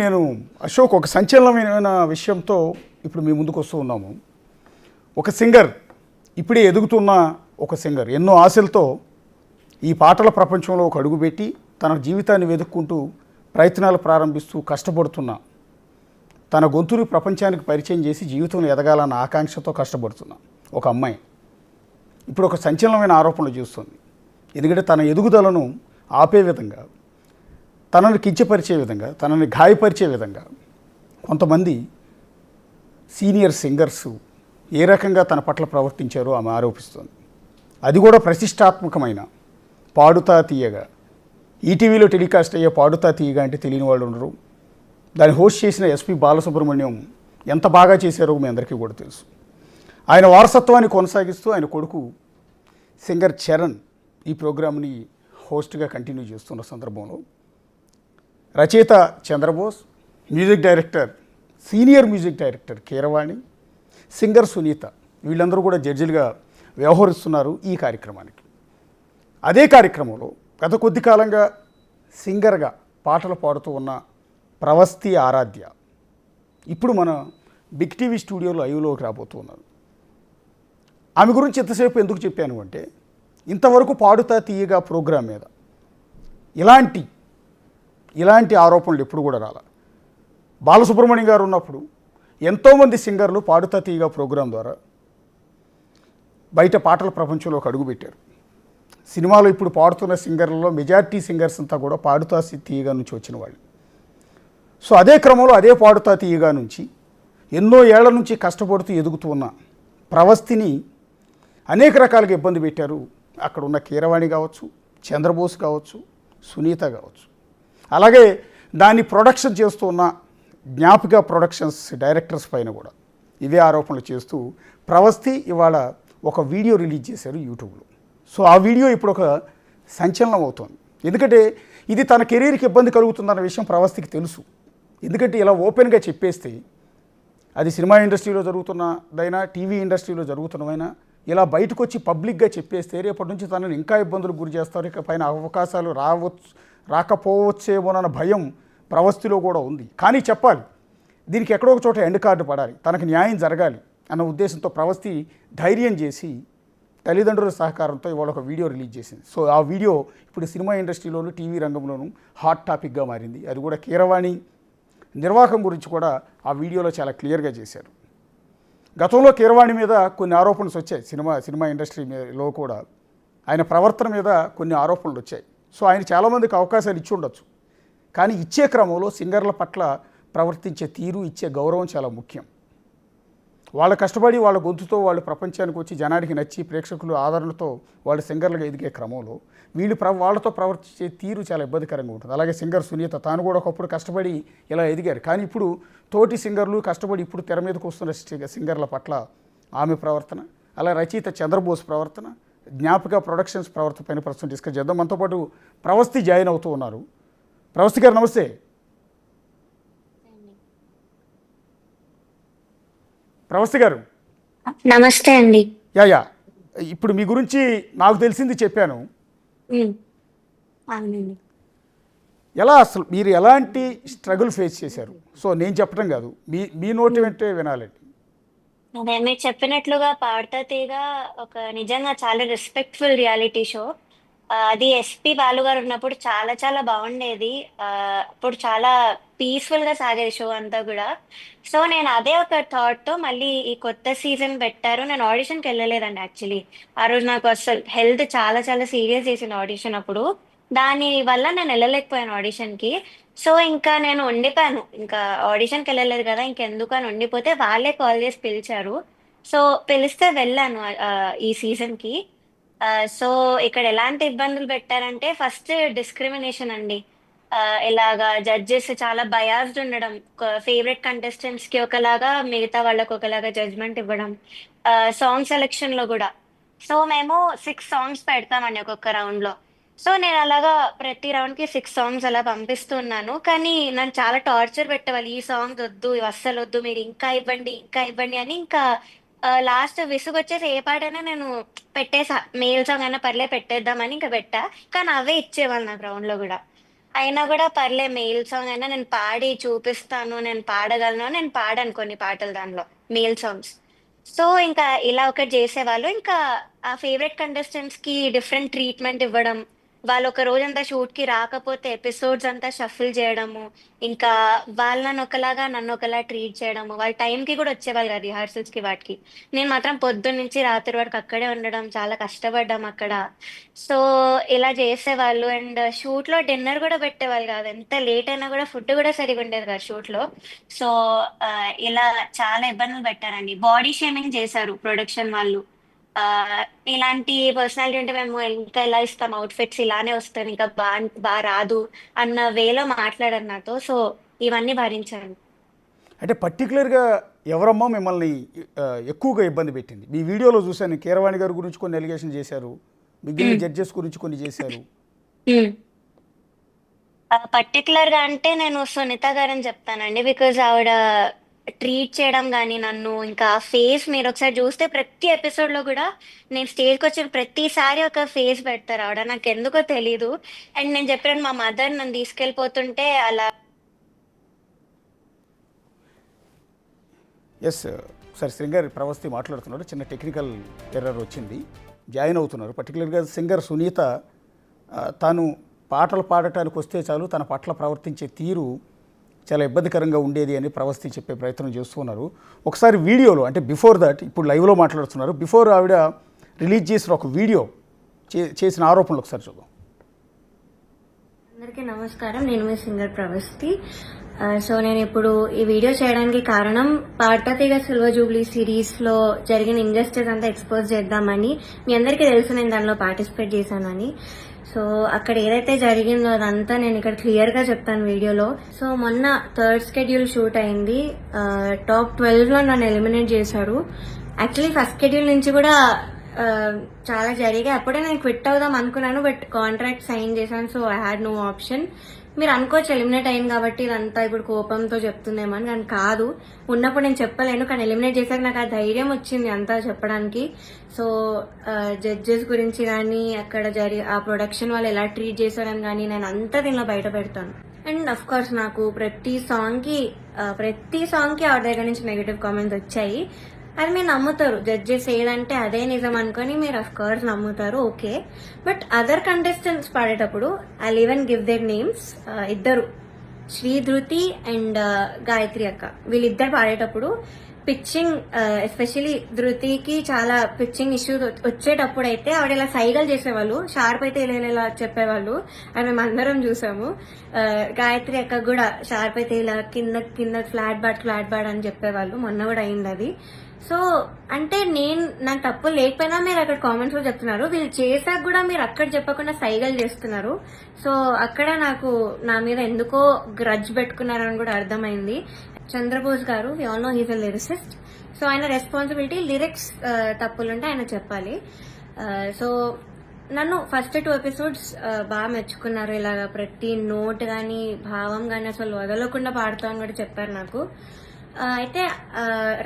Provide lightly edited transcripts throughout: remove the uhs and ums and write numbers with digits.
నేను అశోక్ ఒక సంచలనమైన విషయంతో ఇప్పుడు మీ ముందుకు వస్తూ ఉన్నాము. ఒక సింగర్, ఇప్పుడే ఎదుగుతున్న ఒక సింగర్, ఎన్నో ఆశలతో ఈ పాటల ప్రపంచంలో ఒక అడుగుపెట్టి తన జీవితాన్ని వెతుక్కుంటూ ప్రయత్నాలు ప్రారంభిస్తూ కష్టపడుతున్న, తన గొంతుని ప్రపంచానికి పరిచయం చేసి జీవితంలో ఎదగాలన్న ఆకాంక్షతో కష్టపడుతున్న ఒక అమ్మాయి ఇప్పుడు ఒక సంచలనమైన ఆరోపణలు చేస్తుంది. ఎందుకంటే తన ఎదుగుదలను ఆపే విధంగా, తనని కించపరిచే విధంగా, తనని గాయపరిచే విధంగా కొంతమంది సీనియర్ సింగర్స్ ఏ రకంగా తన పట్ల ప్రవర్తించారో ఆమె ఆరోపిస్తుంది. అది కూడా ప్రతిష్టాత్మకమైన పాడుతా తీయగా, ఈటీవీలో టెలికాస్ట్ అయ్యే పాడుతా తీయగా అంటే తెలియని వాళ్ళు ఉండరు. దాన్ని హోస్ట్ చేసిన ఎస్పి బాలసుబ్రహ్మణ్యం ఎంత బాగా చేశారో మీ అందరికీ కూడా తెలుసు. ఆయన వారసత్వాన్ని కొనసాగిస్తూ ఆయన కొడుకు సింగర్ చరణ్ ఈ ప్రోగ్రామ్ని హోస్ట్గా కంటిన్యూ చేస్తున్న సందర్భంలో రచయిత Chandrabose, music director, senior music director Keeravani, singer Sunitha, వీళ్ళందరూ కూడా జడ్జిలుగా వ్యవహరిస్తున్నారు ఈ కార్యక్రమానికి. అదే కార్యక్రమంలో గత కొద్ది కాలంగా సింగర్గా పాటలు పాడుతూ ఉన్న ప్రవస్తి ఆరాధ్య ఇప్పుడు మన బిగ్ టీవీ స్టూడియోలో లైవ్లోకి రాబోతూ ఉన్నారు. ఆమె గురించి ఎంతసేపు ఎందుకు చెప్పాను అంటే, ఇంతవరకు పాడుతా తీయగా ప్రోగ్రాం మీద ఇలాంటి ఆరోపణలు ఎప్పుడు కూడా రాల. బాలసుబ్రహ్మణ్యం గారు ఉన్నప్పుడు ఎంతోమంది సింగర్లు పాడుతా తీయగా ప్రోగ్రాం ద్వారా బయట పాటల ప్రపంచంలోకి అడుగుపెట్టారు. సినిమాలో ఇప్పుడు పాడుతున్న సింగర్లలో మెజారిటీ సింగర్స్ అంతా కూడా పాడుతా తీయగా నుంచి వచ్చిన వాళ్ళు. సో అదే క్రమంలో అదే పాడుతా తీయగా నుంచి ఎన్నో ఏళ్ల నుంచి కష్టపడుతూ ఎదుగుతూ ఉన్న ప్రవస్తిని అనేక రకాలుగా ఇబ్బంది పెట్టారు. అక్కడ ఉన్న కీరవాణి కావచ్చు, చంద్రబోస్ కావచ్చు, సునీత కావచ్చు. అలాగే దాన్ని ప్రొడక్షన్ చేస్తూ ఉన్న జ్ఞాపిక ప్రొడక్షన్స్ డైరెక్టర్స్ పైన కూడా ఇవే ఆరోపణలు చేస్తూ ప్రవస్తి ఇవాళ ఒక వీడియో రిలీజ్ చేశారు యూట్యూబ్లో. సో ఆ వీడియో ఇప్పుడు ఒక సంచలనం అవుతోంది. ఎందుకంటే ఇది తన కెరీర్కి ఇబ్బంది కలుగుతుందన్న విషయం ప్రవస్తికి తెలుసు. ఎందుకంటే ఇలా ఓపెన్గా చెప్పేస్తే అది సినిమా ఇండస్ట్రీలో జరుగుతున్నదైనా, టీవీ ఇండస్ట్రీలో జరుగుతున్నవైనా ఇలా బయటకు వచ్చి పబ్లిక్గా చెప్పేస్తే రేపటి నుంచి తనని ఇంకా ఇబ్బందులకు గురి చేస్తారు, ఇక పైన అవకాశాలు రాకపోవచ్చేమోనన్న భయం ప్రవస్తిలో కూడా ఉంది. కానీ చెప్పాలి, దీనికి ఎక్కడో ఒక చోట ఎండ్ కార్డు పడాలి, తనకు న్యాయం జరగాలి అన్న ఉద్దేశంతో ప్రవస్తి ధైర్యం చేసి తల్లిదండ్రుల సహకారంతో ఇవాళ ఒక వీడియో రిలీజ్ చేసింది. సో ఆ వీడియో ఇప్పుడు సినిమా ఇండస్ట్రీలోను, టీవీ రంగంలోనూ హాట్ టాపిక్గా మారింది. అది కూడా కీరవాణి నిర్వాహకం గురించి కూడా ఆ వీడియోలో చాలా క్లియర్గా చేశారు. గతంలో కీరవాణి మీద కొన్ని ఆరోపణలు వచ్చాయి. సినిమా ఇండస్ట్రీలో కూడా ఆయన ప్రవర్తన మీద కొన్ని ఆరోపణలు వచ్చాయి. సో ఆయన చాలామందికి అవకాశాలు ఇచ్చి ఉండొచ్చు. కానీ ఇచ్చే క్రమంలో సింగర్ల పట్ల ప్రవర్తించే తీరు, ఇచ్చే గౌరవం చాలా ముఖ్యం. వాళ్ళ కష్టపడి వాళ్ళ గొంతుతో వాళ్ళు ప్రపంచానికి వచ్చి జనానికి నచ్చి ప్రేక్షకులు ఆదరణతో వాళ్ళు సింగర్లుగా ఎదిగే క్రమంలో వాళ్ళతో ప్రవర్తించే తీరు చాలా ఇబ్బందికరంగా ఉంటుంది. అలాగే సింగర్ సునీత తాను కూడా ఒకప్పుడు కష్టపడి ఇలా ఎదిగారు. కానీ ఇప్పుడు తోటి సింగర్లు కష్టపడి ఇప్పుడు తెర మీదకు వస్తున్న సింగర్ల పట్ల ఆమె ప్రవర్తన, అలా రచయిత చంద్రబోస్ ప్రవర్తన, జ్ఞాపిక ప్రొడక్షన్స్ ప్రవర్తన పైన ప్రస్తుతం డిస్కస్ చేద్దాం. మనతో పాటు ప్రవస్తి జాయిన్ అవుతూ ఉన్నారు. ప్రవస్తి గారు నమస్తే. ప్రవస్తి గారు నమస్తే అండి. యా ఇప్పుడు మీ గురించి నాకు తెలిసింది చెప్పాను. అవునండి. ఎలా అసలు మీరు ఎలాంటి స్ట్రగుల్ ఫేస్ చేశారు? సో నేను చెప్పడం కాదు, మీ నోటి వెంటే వినాలండి. అదే మీరు చెప్పినట్లుగా పాడతా తీగ ఒక నిజంగా చాలా రెస్పెక్ట్ఫుల్ రియాలిటీ షో. అది ఎస్పి బాలు గారు ఉన్నప్పుడు చాలా చాలా బాగుండేది. అప్పుడు చాలా పీస్ఫుల్ గా సాగేది షో అంతా కూడా. సో నేను అదే ఒక థాట్ తో మళ్ళీ ఈ కొత్త సీజన్ పెట్టారు. నేను ఆడిషన్కి వెళ్ళలేదండి యాక్చువల్లీ. ఆ రోజు నాకు అసలు హెల్త్ చాలా చాలా సీరియస్ చేసింది ఆడిషన్ అప్పుడు. దాని వల్ల నేను వెళ్ళలేకపోయాను ఆడిషన్ కి. సో ఇంకా నేను ఉండిపోయాను. ఇంకా ఆడిషన్కి వెళ్ళలేదు కదా, ఇంకెందుకు అని ఉండిపోతే వాళ్ళే కాల్ చేసి పిలిచారు. సో పిలిస్తే వెళ్ళాను ఈ సీజన్ కి. సో ఇక్కడ ఎలాంటి ఇబ్బందులు పెట్టారంటే ఫస్ట్ డిస్క్రిమినేషన్ అండి. ఇలాగా జడ్జెస్ చాలా బయాస్డ్ ఉండడం, ఫేవరెట్ కంటెస్టెంట్స్ కి ఒకలాగా మిగతా వాళ్ళకి ఒకలాగా జడ్జ్మెంట్ ఇవ్వడం. సాంగ్ సెలెక్షన్ లో కూడా. సో మేము 6 సాంగ్స్ పెడతామండి ఒక్కొక్క రౌండ్ లో. సో నేను అలాగా ప్రతి రౌండ్ కి 6 సాంగ్స్ అలా పంపిస్తున్నాను. కానీ నన్ను చాలా టార్చర్ పెట్టేవాళ్ళు, ఈ సాంగ్ వద్దు, ఇవి అస్సలు వద్దు, మీరు ఇంకా ఇవ్వండి ఇంకా ఇవ్వండి అని. ఇంకా లాస్ట్ విసుగు వచ్చేసి ఏ పాటైనా నేను పెట్టేసా, మెయిల్ సాంగ్ అయినా పర్లే పెట్టేద్దామని ఇంకా పెట్టా. కానీ అవే ఇచ్చేవాళ్ళు నాకు రౌండ్ లో కూడా. అయినా కూడా పర్లే మెయిల్ సాంగ్ అయినా నేను పాడి చూపిస్తాను, నేను పాడగలను, నేను పాడాను కొన్ని పాటలు దానిలో, మెయిల్ సాంగ్స్. సో ఇంకా ఇలా ఒకటి చేసేవాళ్ళు. ఇంకా ఆ ఫేవరెట్ కంటెస్టెంట్స్ కి డిఫరెంట్ ట్రీట్మెంట్ ఇవ్వడం, వాళ్ళు ఒక రోజంతా షూట్ కి రాకపోతే ఎపిసోడ్స్ అంతా షఫిల్ చేయడము, ఇంకా వాళ్ళని ఒకలాగా నన్ను ఒకలా ట్రీట్ చేయడము, వాళ్ళ టైం కి కూడా వచ్చేవాళ్ళు కదా రిహార్సల్స్ కి వాటికి. నేను మాత్రం పొద్దున్న నుంచి రాత్రి వరకు అక్కడే ఉండడం, చాలా కష్టపడ్డాం అక్కడ. సో ఇలా చేసేవాళ్ళు. అండ్ షూట్ లో డిన్నర్ కూడా పెట్టేవాళ్ళు కాదు, ఎంత లేట్ అయినా కూడా ఫుడ్ కూడా సరిగా ఉండేది కాదు షూట్ లో. సో ఆ, ఇలా చాలా ఇబ్బందులు పెట్టారండి, బాడీ షేమింగ్ చేశారు ప్రొడక్షన్ వాళ్ళు. ఆ ఇలాంటి పర్సనాలిటీ ఉంటే మేము ఇంకా ఎలా ఇస్తాం అవుట్ఫిట్స్, ఇలానే వస్తాం, ఇంకా బాగా రాదు అన్న వేలో మాట్లాడారు నాతో. సో ఇవన్నీ భరించాను. అంటే పర్టికులర్గా ఎవరమ్మా మిమ్మల్ని ఆ, ఎక్కువగా ఇబ్బంది పెట్టింది? మీ వీడియోలో చూశాను, కీరవాణి గారి గురించి కొన్ని ఎలిగేషన్ చేశారు, మిగిలిన జడ్జెస్ గురించి కొన్ని చేశారు. పర్టికులర్ గా అంటే నేను సునీత గారని చెప్తానండి. బికాజ్ ఆవిడ ట్రీట్ చేయడం కానీ నన్ను, ఇంకా ఫేస్ మీరు ఒకసారి చూస్తే ప్రతి ఎపిసోడ్ లో కూడా నేను స్టేజ్కి వచ్చిన ప్రతిసారి ఒక ఫేస్ పెడతారు ఆవిడ, నాకు ఎందుకో తెలీదు. అండ్ నేను చెప్పాను మా మదర్ నన్ను తీసుకెళ్ళిపోతుంటే అలా. ఎస్, ఒకసారి సింగర్ ప్రవస్తి మాట్లాడుతున్నారు, చిన్న టెక్నికల్ ఎర్రర్ వచ్చింది, జాయిన్ అవుతున్నారు. పర్టికులర్గా సింగర్ సునీత తాను పాటలు పాడటానికి వస్తే చాలు తన పట్ల ప్రవర్తించే తీరు చాలా ఇబ్బందికరంగా ఉండేది అని ప్రవస్తి చెప్పే ప్రయత్నం చేస్తున్నారు. ఒకసారి వీడియోలో, అంటే బిఫోర్ దట్, ఇప్పుడు లైవ్లో మాట్లాడుతున్నారు, బిఫోర్ ఆవిడ రిలీజ్ చేసిన ఒక వీడియో చేసిన ఆరోపణలు ఒకసారి చూద్దాం. అందరికీ నమస్కారం, నేను మీ సింగర్ ప్రవస్తి. సో నేను ఇప్పుడు ఈ వీడియో చేయడానికి కారణం, పాడతా తీగ సిల్వర్ జూబ్లీ సిరీస్ లో జరిగిన ఇంజస్టిస్ అంతా ఎక్స్పోజ్ చేద్దామని. మీ అందరికీ తెలుసు నేను దానిలో పార్టిసిపేట్ చేశానని. సో అక్కడ ఏదైతే జరిగిందో అదంతా నేను ఇక్కడ క్లియర్ గా చెప్తాను వీడియోలో. సో మొన్న థర్డ్ షెడ్యూల్ షూట్ అయింది. టాప్ 12 లో నన్ను ఎలిమినేట్ చేశారు. యాక్చువల్లీ ఫస్ట్ షెడ్యూల్ నుంచి కూడా చాలా జరిగాయి. అప్పుడే నేను క్విట్ అవుదాం అనుకున్నాను, బట్ కాంట్రాక్ట్ సైన్ చేశాను. So I had no option. మీరు అనుకోవచ్చు ఎలిమినేట్ అయింది కాబట్టి ఇదంతా ఇప్పుడు కోపంతో చెప్తుందేమో అని, కానీ కాదు. ఉన్నప్పుడు నేను చెప్పలేను, కానీ ఎలిమినేట్ చేశాక నాకు ఆ ధైర్యం వచ్చింది అంతా చెప్పడానికి. సో జడ్జెస్ గురించి కానీ, అక్కడ ఆ ప్రొడక్షన్ వాళ్ళు ఎలా ట్రీట్ చేశారని కానీ నేను అంతా దీనిలో బయట పెడతాను. అండ్ అఫ్ కోర్స్ నాకు ప్రతి సాంగ్ కి ఆవిడ దగ్గర నుంచి నెగటివ్ కామెంట్స్ వచ్చాయి. అది మీరు నమ్ముతారు, జడ్జెస్ ఏదంటే అదే నిజం అనుకుని మీరు అఫ్ కోర్స్ నమ్ముతారు, ఓకే. బట్ అదర్ కంటెస్టెంట్స్ పాడేటప్పుడు I even give their names. ఇద్దరు, శ్రీ ధృతి అండ్ గాయత్రి అక్క, వీళ్ళిద్దరు పాడేటప్పుడు పిచ్చింగ్, ఎస్పెషలీ ధృతికి చాలా పిచ్చింగ్ ఇష్యూస్ వచ్చేటప్పుడు అయితే ఆవిడ ఇలా సైగలు చేసేవాళ్ళు, షార్ప్ అయితే ఇలా చెప్పేవాళ్ళు, అది మేము అందరం చూసాము. గాయత్రి అక్క కూడా షార్ప్ అయితే ఇలా కింద ఫ్లాట్ బాడ్ అని చెప్పేవాళ్ళు, మొన్న కూడా అయింది అది. సో అంటే నాకు తప్పు లేకపోయినా మీరు అక్కడ కామెంట్స్ లో చెప్తున్నారు, వీళ్ళు చేశాక కూడా మీరు అక్కడ చెప్పకుండా సైగలు చేస్తున్నారు. సో అక్కడ నాకు నా మీద ఎందుకో గ్రడ్జ్ పెట్టుకున్నారని కూడా అర్థమైంది. చంద్రబోస్ గారు, we all know he's a lyricist. So ఆయన రెస్పాన్సిబిలిటీ, లిరిక్స్ తప్పులుంటే ఆయన చెప్పాలి. సో నన్ను ఫస్ట్ 2 ఎపిసోడ్స్ బాగా మెచ్చుకున్నారు. ఇలాగా ప్రతి నోట్ గానీ భావం గానీ అసలు వదలకుండా పాడుతామని కూడా చెప్పారు నాకు. అయితే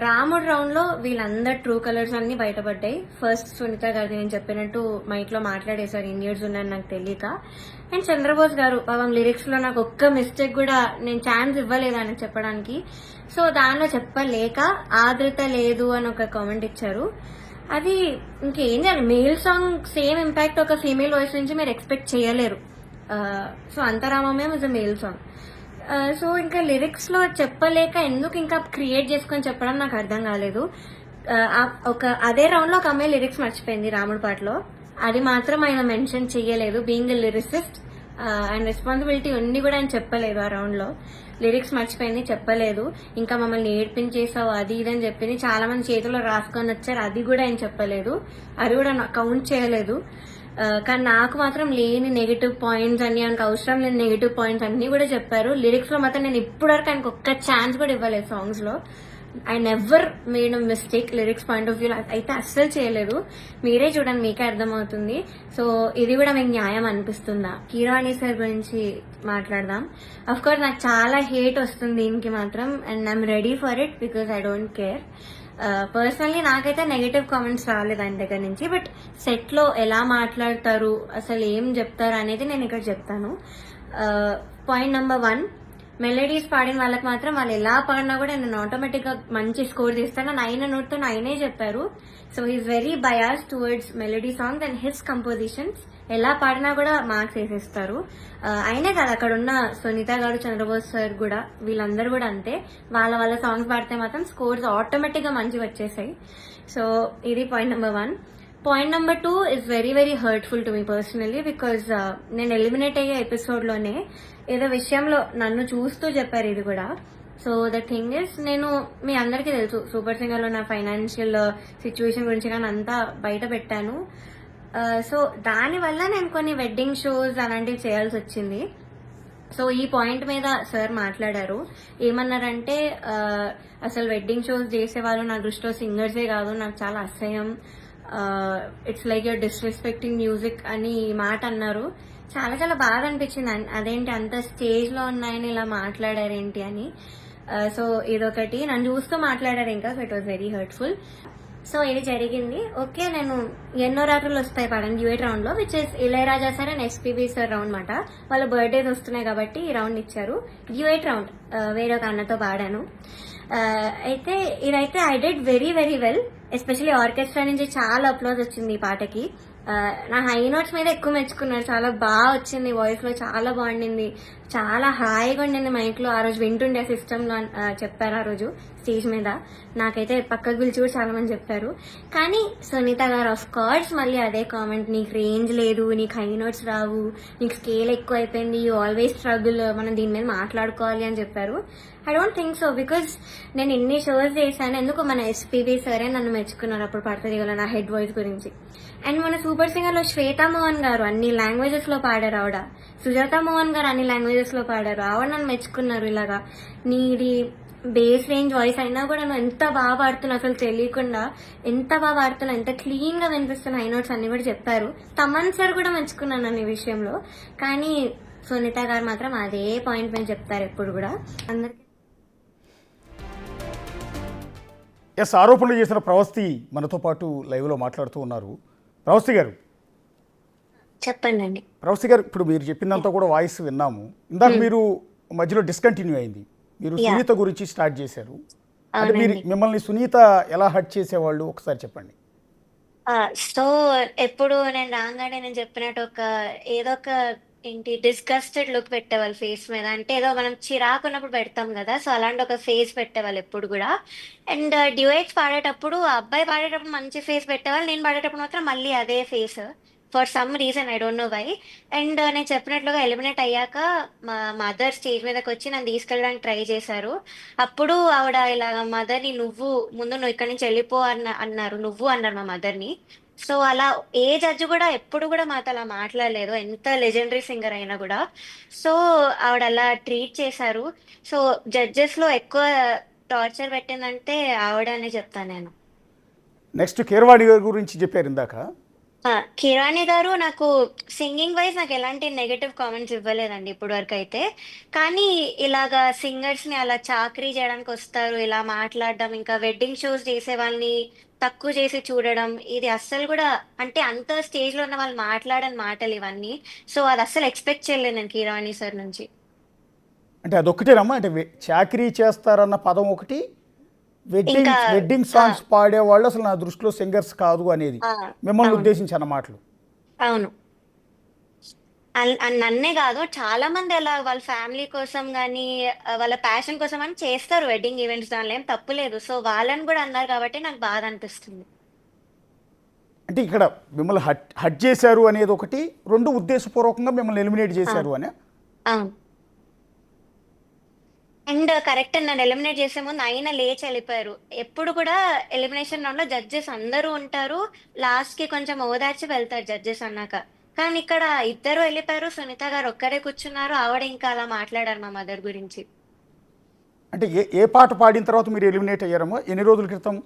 రాముడు రౌండ్ లో వీళ్ళందరు ట్రూ కలర్స్ అన్ని బయటపడ్డాయి. ఫస్ట్ సునీత గారు నేను చెప్పినట్టు మైక్ లో మాట్లాడేశారు, ఇండియన్స్ ఉన్నారని నాకు తెలియక. అండ్ చంద్రబోస్ గారు పాపం లిరిక్స్ లో నాకు ఒక్క మిస్టేక్ కూడా నేను ఛాన్స్ ఇవ్వలేదు ఆయన చెప్పడానికి. సో దానిలో చెప్పలేక ఆదృత లేదు అని ఒక కామెంట్ ఇచ్చారు. అది ఇంకేం చేయాలి, మేల్ సాంగ్ సేమ్ ఇంపాక్ట్ ఒక ఫీమేల్ వాయిస్ నుంచి మీరు ఎక్స్పెక్ట్ చేయలేరు. సో అంతరామమే is a male song. So ఇంకా లిరిక్స్ లో చెప్పలేక ఎందుకు ఇంకా క్రియేట్ చేసుకొని చెప్పడం నాకు అర్థం కాలేదు. అదే రౌండ్ లో ఒక అమ్మాయి లిరిక్స్ మర్చిపోయింది రాముడి పాటలో, అది మాత్రం ఆయన మెన్షన్ చెయ్యలేదు. బీయింగ్ ఎ లిరిసిస్ట్ ఆయన రెస్పాన్సిబిలిటీ ఉంది కూడా ఆయన చెప్పలేదు. ఆ రౌండ్ లో లిరిక్స్ మర్చిపోయింది, చెప్పలేదు. ఇంకా మమ్మల్ని ఏడ్పించేసావు అది ఇది అని చెప్పింది. చాలా మంది చేతిలో రాసుకొని వచ్చారు, అది కూడా ఆయన చెప్పలేదు, అది కూడా కౌంట్ చేయలేదు. కానీ నాకు మాత్రం లేని నెగిటివ్ పాయింట్స్ అన్ని, ఆయనకు అవసరం లేని నెగిటివ్ పాయింట్స్ అన్ని కూడా చెప్పారు. లిరిక్స్ లో మాత్రం నేను ఇప్పటివరకు ఆయనకు ఒక్క ఛాన్స్ కూడా ఇవ్వలేదు సాంగ్స్ లో. I never made a mistake lyrics point of view అయితే అస్సలు చేయలేదు. మీరే చూడండి, మీకే అర్థమవుతుంది. సో ఇది కూడా మీకు న్యాయం అనిపిస్తుందా? కీరవాణి సార్ గురించి మాట్లాడదాం. అఫ్ కోర్స్ నాకు చాలా హేట్ వస్తుంది దీనికి మాత్రం, and I'm ready for it because I don't care. Personally నాకైతే నెగటివ్ కామెంట్స్ రాలేదు ఆయన దగ్గర నుంచి. బట్ సెట్ లో ఎలా మాట్లాడతారు, అసలు ఏం చెప్తారు అనేది నేను ఇక్కడ చెప్తాను. పాయింట్ నెంబర్ 1, మెలోడీస్ పాడిన వాళ్ళకి మాత్రం వాళ్ళు ఎలా పాడినా కూడా నేను ఆటోమేటిక్ గా మంచి స్కోర్ చేస్తాను అని ఆయన నోట్తో ఆయనే చెప్పారు. So he's very bias towards melody songs and his compositions. ఎలా పాడినా కూడా మార్క్స్ వేసేస్తారు. ఆయనే కాదు, అక్కడ ఉన్న సునీత గారు, చంద్రబోస్ సార్ కూడా, వీళ్ళందరూ కూడా అంతే. వాళ్ళ సాంగ్స్ పాడితే మాత్రం స్కోర్స్ ఆటోమేటిక్ గా మంచిగా వచ్చేసాయి. సో ఇది point number 1. Point number 2 is very very hurtful to me personally, because నేను ఎలిమినేట్ అయ్యే ఎపిసోడ్లోనే ఏదో విషయంలో నన్ను చూస్తూ చెప్పారు ఇది కూడా. సో ద థింగ్ ఇస్, నేను మీ అందరికీ తెలుసు సూపర్ సింగర్లో నా ఫైనాన్షియల్ సిచ్యువేషన్ గురించి కానీ అంతా బయట పెట్టాను. సో దానివల్ల నేను కొన్ని వెడ్డింగ్ షోస్ అలాంటివి చేయాల్సి వచ్చింది. సో ఈ పాయింట్ మీద సార్ మాట్లాడారు. ఏమన్నారంటే అసలు వెడ్డింగ్ షోస్ చేసేవాళ్ళు నా దృష్టిలో సింగర్సే కాదు, నాకు చాలా అసహ్యం, it's like you're disrespecting music అని ఈ మాట అన్నారు. చాలా చాలా బాధ అనిపించింది. అదేంటి అంత స్టేజ్ లో ఉన్నాయని ఇలా మాట్లాడారేంటి అని. సో ఇదొకటి, నన్ను చూస్తూ మాట్లాడారు ఇంకా. So it was very hurtful. So ఇది జరిగింది. ఓకే, నేను ఎన్నో రాత్రులు వస్తాయి పాడాను డ్యూయట్ రౌండ్ లో, which is Ilaiyaraaja sir and SPB sir round మాట. వాళ్ళ బర్త్డేస్ వస్తున్నాయి కాబట్టి ఈ రౌండ్ ఇచ్చారు. డ్యూయట్ రౌండ్ వేరే ఒక అన్నతో పాడాను. అయితే ఇదైతే I did very very well. Especially orchestra నుంచి చాలా అప్లోజ్ వచ్చింది ఈ పాటకి. నా హై నోట్స్ మీద ఎక్కువ మెచ్చుకున్నారు. చాలా బాగా వచ్చింది, వాయిస్ లో చాలా బాగుండింది, చాలా హాయిగా ఉండింది మైక్ లో. ఆ రోజు వింటుండే సిస్టమ్ లో చెప్పారు ఆ రోజు స్టేజ్ మీద. నాకైతే పక్కకు పిలిచి కూడా చాలా మంది చెప్పారు. కానీ సునీత గారు ఆఫ్ కోర్స్ మళ్ళీ అదే కామెంట్, నీకు రేంజ్ లేదు, నీకు హై నోట్స్ రావు, నీకు స్కేల్ ఎక్కువ అయిపోయింది, యూ ఆల్వేస్ స్ట్రగుల్, మనం దీని మీద మాట్లాడుకోవాలి అని చెప్పారు. I don't think so, because నేను ఎన్ని షోస్ చేశాను. ఎందుకు మన ఎస్పీబీ సరే నన్ను మెచ్చుకున్నారు అప్పుడు పడుతుంది కదా నా హెడ్ వాయిస్ గురించి. అండ్ మన సూపర్ సింగర్ లో శ్వేతా మోహన్ గారు అన్ని లాంగ్వేజెస్ లో పాడారు. ఆవిడ సుజాత మోహన్ గారు అన్ని లాంగ్వేజెస్ లో పాడారు. ఆవిడ నన్ను మెచ్చుకున్నారు. ఇలాగా నీది బేస్ రేంజ్ వాయిస్ అయినా కూడా నువ్వు ఎంత బాగా పాడుతున్నావు, అసలు తెలియకుండా ఎంత బాగా పాడుతున్నావు, ఎంత క్లీన్ గా వినిపిస్తున్నా హై నోట్స్ అన్ని కూడా చెప్పారు. తమన్ సార్ కూడా మెచ్చుకున్నాను నన్ను ఈ విషయంలో. కానీ సునీత గారు మాత్రం అదే పాయింట్ మీద చెప్తారు ఎప్పుడు కూడా అందరికి. ఎస్, ఆరోపణలు చేసిన ప్రవస్తి మనతో పాటు లైవ్లో మాట్లాడుతూ ఉన్నారు. ప్రవస్తి గారు, చెప్పండి. ప్రవస్తి గారు, ఇప్పుడు మీరు చెప్పినంత కూడా వాయిస్ విన్నాము. ఇందాక మీరు మధ్యలో డిస్కంటిన్యూ అయింది. మీరు సునీత గురించి స్టార్ట్ చేశారు. అంటే మీరు మిమ్మల్ని సునీత ఎలా హర్ట్ చేసేవాళ్ళు ఒకసారి చెప్పండి. సో ఎప్పుడు నేను రాగానే నేను చెప్పినట్టు ఏదో ఒక ఏంటి డిస్గస్టెడ్ లుక్ పెట్టేవాళ్ళు ఫేస్ మీద. అంటే ఏదో మనం చిరాకున్నప్పుడు పెడతాం కదా, సో అలాంటి ఒక ఫేస్ పెట్టేవాళ్ళు ఎప్పుడు కూడా. అండ్ డ్యూయట్స్ పాడేటప్పుడు ఆ అబ్బాయి పాడేటప్పుడు మంచి ఫేస్ పెట్టేవాళ్ళు, నేను పాడేటప్పుడు మాత్రం మళ్ళీ అదే face. For some reason, I don't know why. And నేను చెప్పినట్లుగా ఎలిమినేట్ అయ్యాక మా మదర్ స్టేజ్ మీదకి వచ్చి నన్ను తీసుకెళ్ళడానికి ట్రై చేశారు. అప్పుడు ఆవిడ ఇలాగ మదర్ని నువ్వు ఇక్కడి నుంచి వెళ్ళిపో అన్నారు. నువ్వు అన్నారు మా మదర్ని. సో అలా ఏ జడ్జి కూడా ఎప్పుడు కూడా మాతో అలా మాట్లాడలేదు, ఎంత లెజెండరీ సింగర్ అయినా కూడా. సో ఆవిడ అలా ట్రీట్ చేశారు. సో జడ్జెస్ లో ఎక్కువ టార్చర్ పెట్టిందంటే ఆవిడ అని చెప్తాను నేను. నెక్స్ట్ కీరవాణి గారి గురించి చెప్పారు ఇందాక. కిరాణి గారు నాకు సింగింగ్ వైజ్ నాకు ఎలాంటి నెగటివ్ కామెంట్స్ ఇవ్వలేదండి ఇప్పుడు వరకు అయితే. కానీ ఇలాగా సింగర్స్ ని అలా చాకరీ చేయడానికి వస్తారు, ఇలా మాట్లాడడం, ఇంకా వెడ్డింగ్ షోస్ చేసే వాళ్ళని తక్కువ చేసి చూడడం, ఇది అస్సలు కూడా, అంటే అంత స్టేజ్ లో ఉన్న వాళ్ళు మాట్లాడని మాటలు ఇవన్నీ. సో అది అస్సలు ఎక్స్పెక్ట్ చేయలేదు నేను కిరాణి సార్ నుంచి. అంటే అదొక్కటేనమ్మా, అంటే చాకరీ చేస్తారన్న పదం ఒకటి, వెడ్డింగ్ సాంగ్స్ పాడేవాళ్ళు అసలు నా దృష్టిలో సింగర్స్ కాదు అనేది మిమ్మల్ని ఉద్దేశించిన మాటలు. అవును, నన్నే కాదు చాలా మంది అలా వాళ్ళ ఫ్యామిలీ కోసం కానీ వాళ్ళ ప్యాషన్ కోసం అని చేస్తారు వెడ్డింగ్ ఈవెంట్స్, దానిలో ఏం తప్పులేదు. సో వాళ్ళని కూడా అన్నారు కాబట్టి నాకు బాధ అనిపిస్తుంది. అంటే ఇక్కడ మిమ్మల్ని హట్ చేశారు అనేది ఒకటి, రెండు ఉద్దేశపూర్వకంగా మిమ్మల్ని ఎలిమినేట్ చేశారు అని. అవును, అండ్ కరెక్ట్, నన్ను ఎలిమినేట్ చేసే ముందు ఆయన లేచి వెళ్ళిపోయారు. ఎప్పుడు కూడా ఎలిమినేషన్ రౌండ్ లో జడ్జెస్ అందరూ ఉంటారు, లాస్ట్ కి కొంచెం ఓదార్చి వెళ్తారు జడ్జెస్ అన్నాక. కానీ ఇక్కడ ఇద్దరు వెళ్ళిపోయారు, సునీత గారు ఒక్కడే కూర్చున్నారు. ఆవిడ ఇంకా అలా మాట్లాడారు మా మదర్ గురించి. అంటే ఏ పాట పాడిన తర్వాత మీరు ఎలిమినేట్ అయ్యారమ్మా? ఎన్ని రోజుల క్రితం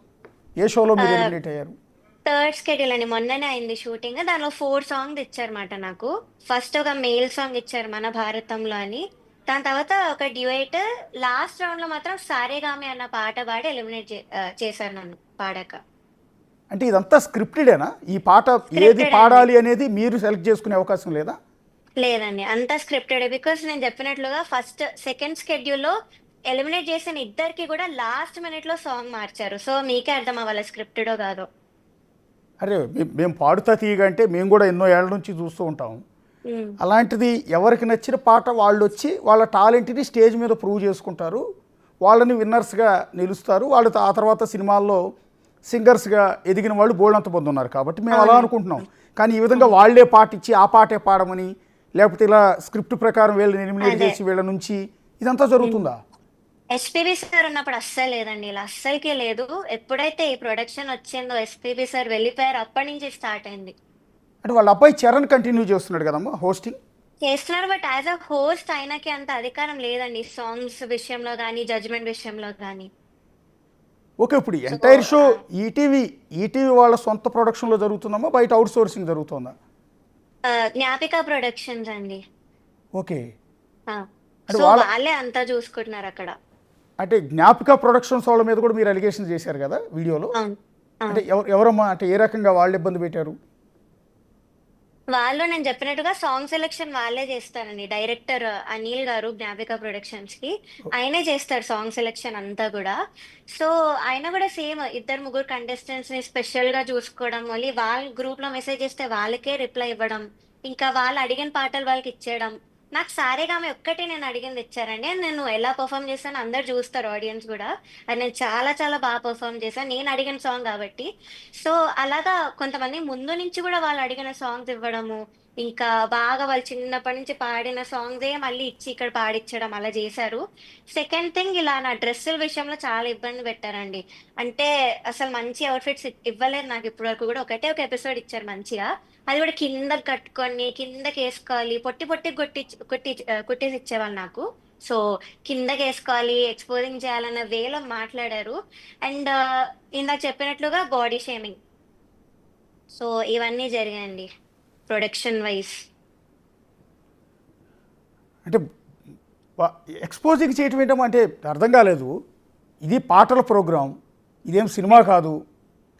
ఏ షోలో మీరు ఎలిమినేట్ అయ్యారు? థర్డ్ స్కెడ్యూల్ అండి, మొన్ననే అయింది షూటింగ్. దానిలో 4 songs ఇచ్చారన్నమాట నాకు. ఫస్ట్ ఒక మెయిల్ సాంగ్ ఇచ్చారు మన భారతంలో అని, దాని తర్వాత ఒక డ్యూయట్, లాస్ట్ రౌండ్ లో మాత్రం సారేగామి అన్న పాట పాడి ఎలిమినేట్ చేశారు నన్ను పాడాక. అంటే ఇదంతా స్క్రిప్టెడేనా? ఈ పాట ఏది పాడాలి అనేది మీరు సెలెక్ట్ చేసుకునే అవకాశం లేదా? లేదండి అంతా స్క్రిప్టెడ్. బికాస్ నేను చెప్పినట్లుగా ఫస్ట్ సెకండ్ స్కెడ్యూల్లో ఎలిమినేట్ చేసిన ఇద్దరికి కూడా లాస్ట్ మినిట్ లో సాంగ్ మార్చారు. సో మీకే అర్థం అవ్వాలి స్క్రిప్టెడో కాదో. అరే మేము పాడుతా తీయగా అంటే మేము కూడా ఎన్నో ఏళ్ళ నుంచి చూస్తూ ఉంటాం. ఉమ్, అలాంటిది ఎవరికి నచ్చిన పాట వాళ్ళు వచ్చి వాళ్ళ టాలెంట్ని స్టేజ్ మీద ప్రూవ్ చేసుకుంటారు, వాళ్ళని విన్నర్స్గా నిలుస్తారు. వాళ్ళు ఆ తర్వాత సినిమాల్లో సింగర్స్గా ఎదిగిన వాళ్ళు బోల్డంత మంది ఉన్నారు. కాబట్టి మేము అలా అవునండి. అనుకుంటున్నాం. కానీ ఈ విధంగా వాళ్ళే పాట ఇచ్చి ఆ పాటే పాడమని, లేకపోతే ఇలా స్క్రిప్ట్ ప్రకారం వీళ్ళని ఎలిమినేట్ అదే. చేసి వీళ్ళ నుంచి ఇదంతా జరుగుతుందా? ఎస్పీబీ సార్ ఉన్నప్పుడు అస్సలు లేదండి, ఇలా అస్సలకే లేదు. ఎప్పుడైతే ఈ ప్రొడక్షన్ వచ్చిందో ఎస్పీబీ సార్ వెళ్ళిపోయారు అప్పటి నుంచి స్టార్ట్ అయింది. అంటే వాళ్ళ అబ్బాయి చరణ్ కంటిన్యూ చేస్తున్నాడు కదమ్మా హోస్టింగ్. చేస్తున్నారు, బట్ యాజ్ అ హోస్ట్ ఆయనకి అంత అధికారం లేదండి సాంగ్స్ విషయంలో కానీ జడ్జ్మెంట్ విషయంలో కానీ. ఓకే, ఇప్పుడు సో ఎంటైర్ షో ఈటీవీ వాళ్ళ సొంత ప్రొడక్షన్లో జరుగుతుందమ్మా, బయట అవుట్ సోర్సింగ్ జరుగుతుందా? జ్ఞాపిక ప్రొడక్షన్స్ అండి. ఓకే. ఆ, అంటే సో వాళ్ళ వాళ్ళే అంతా చూసుకుంటున్నారు అక్కడ. అంటే జ్ఞాపిక ప్రొడక్షన్స్ వాళ్ళ మీద కూడా మీరు అలిగేషన్ చేశారు కదా వీడియోలో. అవును. అంటే అవును. ఎవరమ్మా, అంటే ఏ రకంగా వాళ్ళు ఇబ్బంది పెట్టారు? వాళ్ళు నేను చెప్పినట్టుగా సాంగ్ సెలెక్షన్ వాళ్ళే చేస్తారండి. డైరెక్టర్ అనిల్ గారు జ్ఞాపిక ప్రొడక్షన్స్ కి ఆయనే చేస్తారు సాంగ్ సెలెక్షన్ అంతా కూడా. సో ఆయన కూడా సేమ్ ఇద్దరు ముగ్గురు కంటెస్టెంట్స్ ని స్పెషల్ గా చూసుకోవడం, మళ్ళీ వాళ్ళ గ్రూప్ లో మెసేజ్ చేస్తే వాళ్ళకే రిప్లై ఇవ్వడం, ఇంకా వాళ్ళు అడిగిన పాటలు వాళ్ళకి ఇచ్చేయడం. నాకు సారేగామె ఒక్కటే నేను అడిగింది ఇచ్చారండి. And నేను ఎలా పర్ఫామ్ చేశాను అందరు చూస్తారు ఆడియన్స్ కూడా. అది నేను చాలా చాలా బాగా పర్ఫామ్ చేశాను, నేను అడిగిన సాంగ్ కాబట్టి. సో అలాగా కొంతమంది ముందు నుంచి కూడా వాళ్ళు అడిగిన సాంగ్స్ ఇవ్వడము, ఇంకా బాగా వాళ్ళు చిన్నప్పటి నుంచి పాడిన సాంగ్సే మళ్ళీ ఇచ్చి ఇక్కడ పాడించడం అలా చేశారు. సెకండ్ థింగ్, ఇలా నా డ్రెస్సుల విషయంలో చాలా ఇబ్బంది పెట్టారండి. అంటే అసలు మంచి అవుట్ఫిట్స్ ఇవ్వలేదు నాకు ఇప్పటి వరకు కూడా. ఒకటే ఒక ఎపిసోడ్ ఇచ్చారు మంచిగా, అది కూడా కిందకి కట్టుకొని కిందకి వేసుకోవాలి, పొట్టి పొట్టి కుట్టేసి ఇచ్చేవాళ్ళు నాకు. సో కిందకి వేసుకోవాలి, ఎక్స్పోజింగ్ చేయాలన్న వేలో మాట్లాడారు. అండ్ ఇందాక చెప్పినట్లుగా బాడీ షేమింగ్. సో ఇవన్నీ జరిగాయండి ప్రొడక్షన్ వైజ్. అంటే ఎక్స్పోజింగ్ చేయటం ఏంటమ్మా, అంటే అర్థం కాలేదు. ఇది పాటల ప్రోగ్రాం, ఇదేం సినిమా కాదు,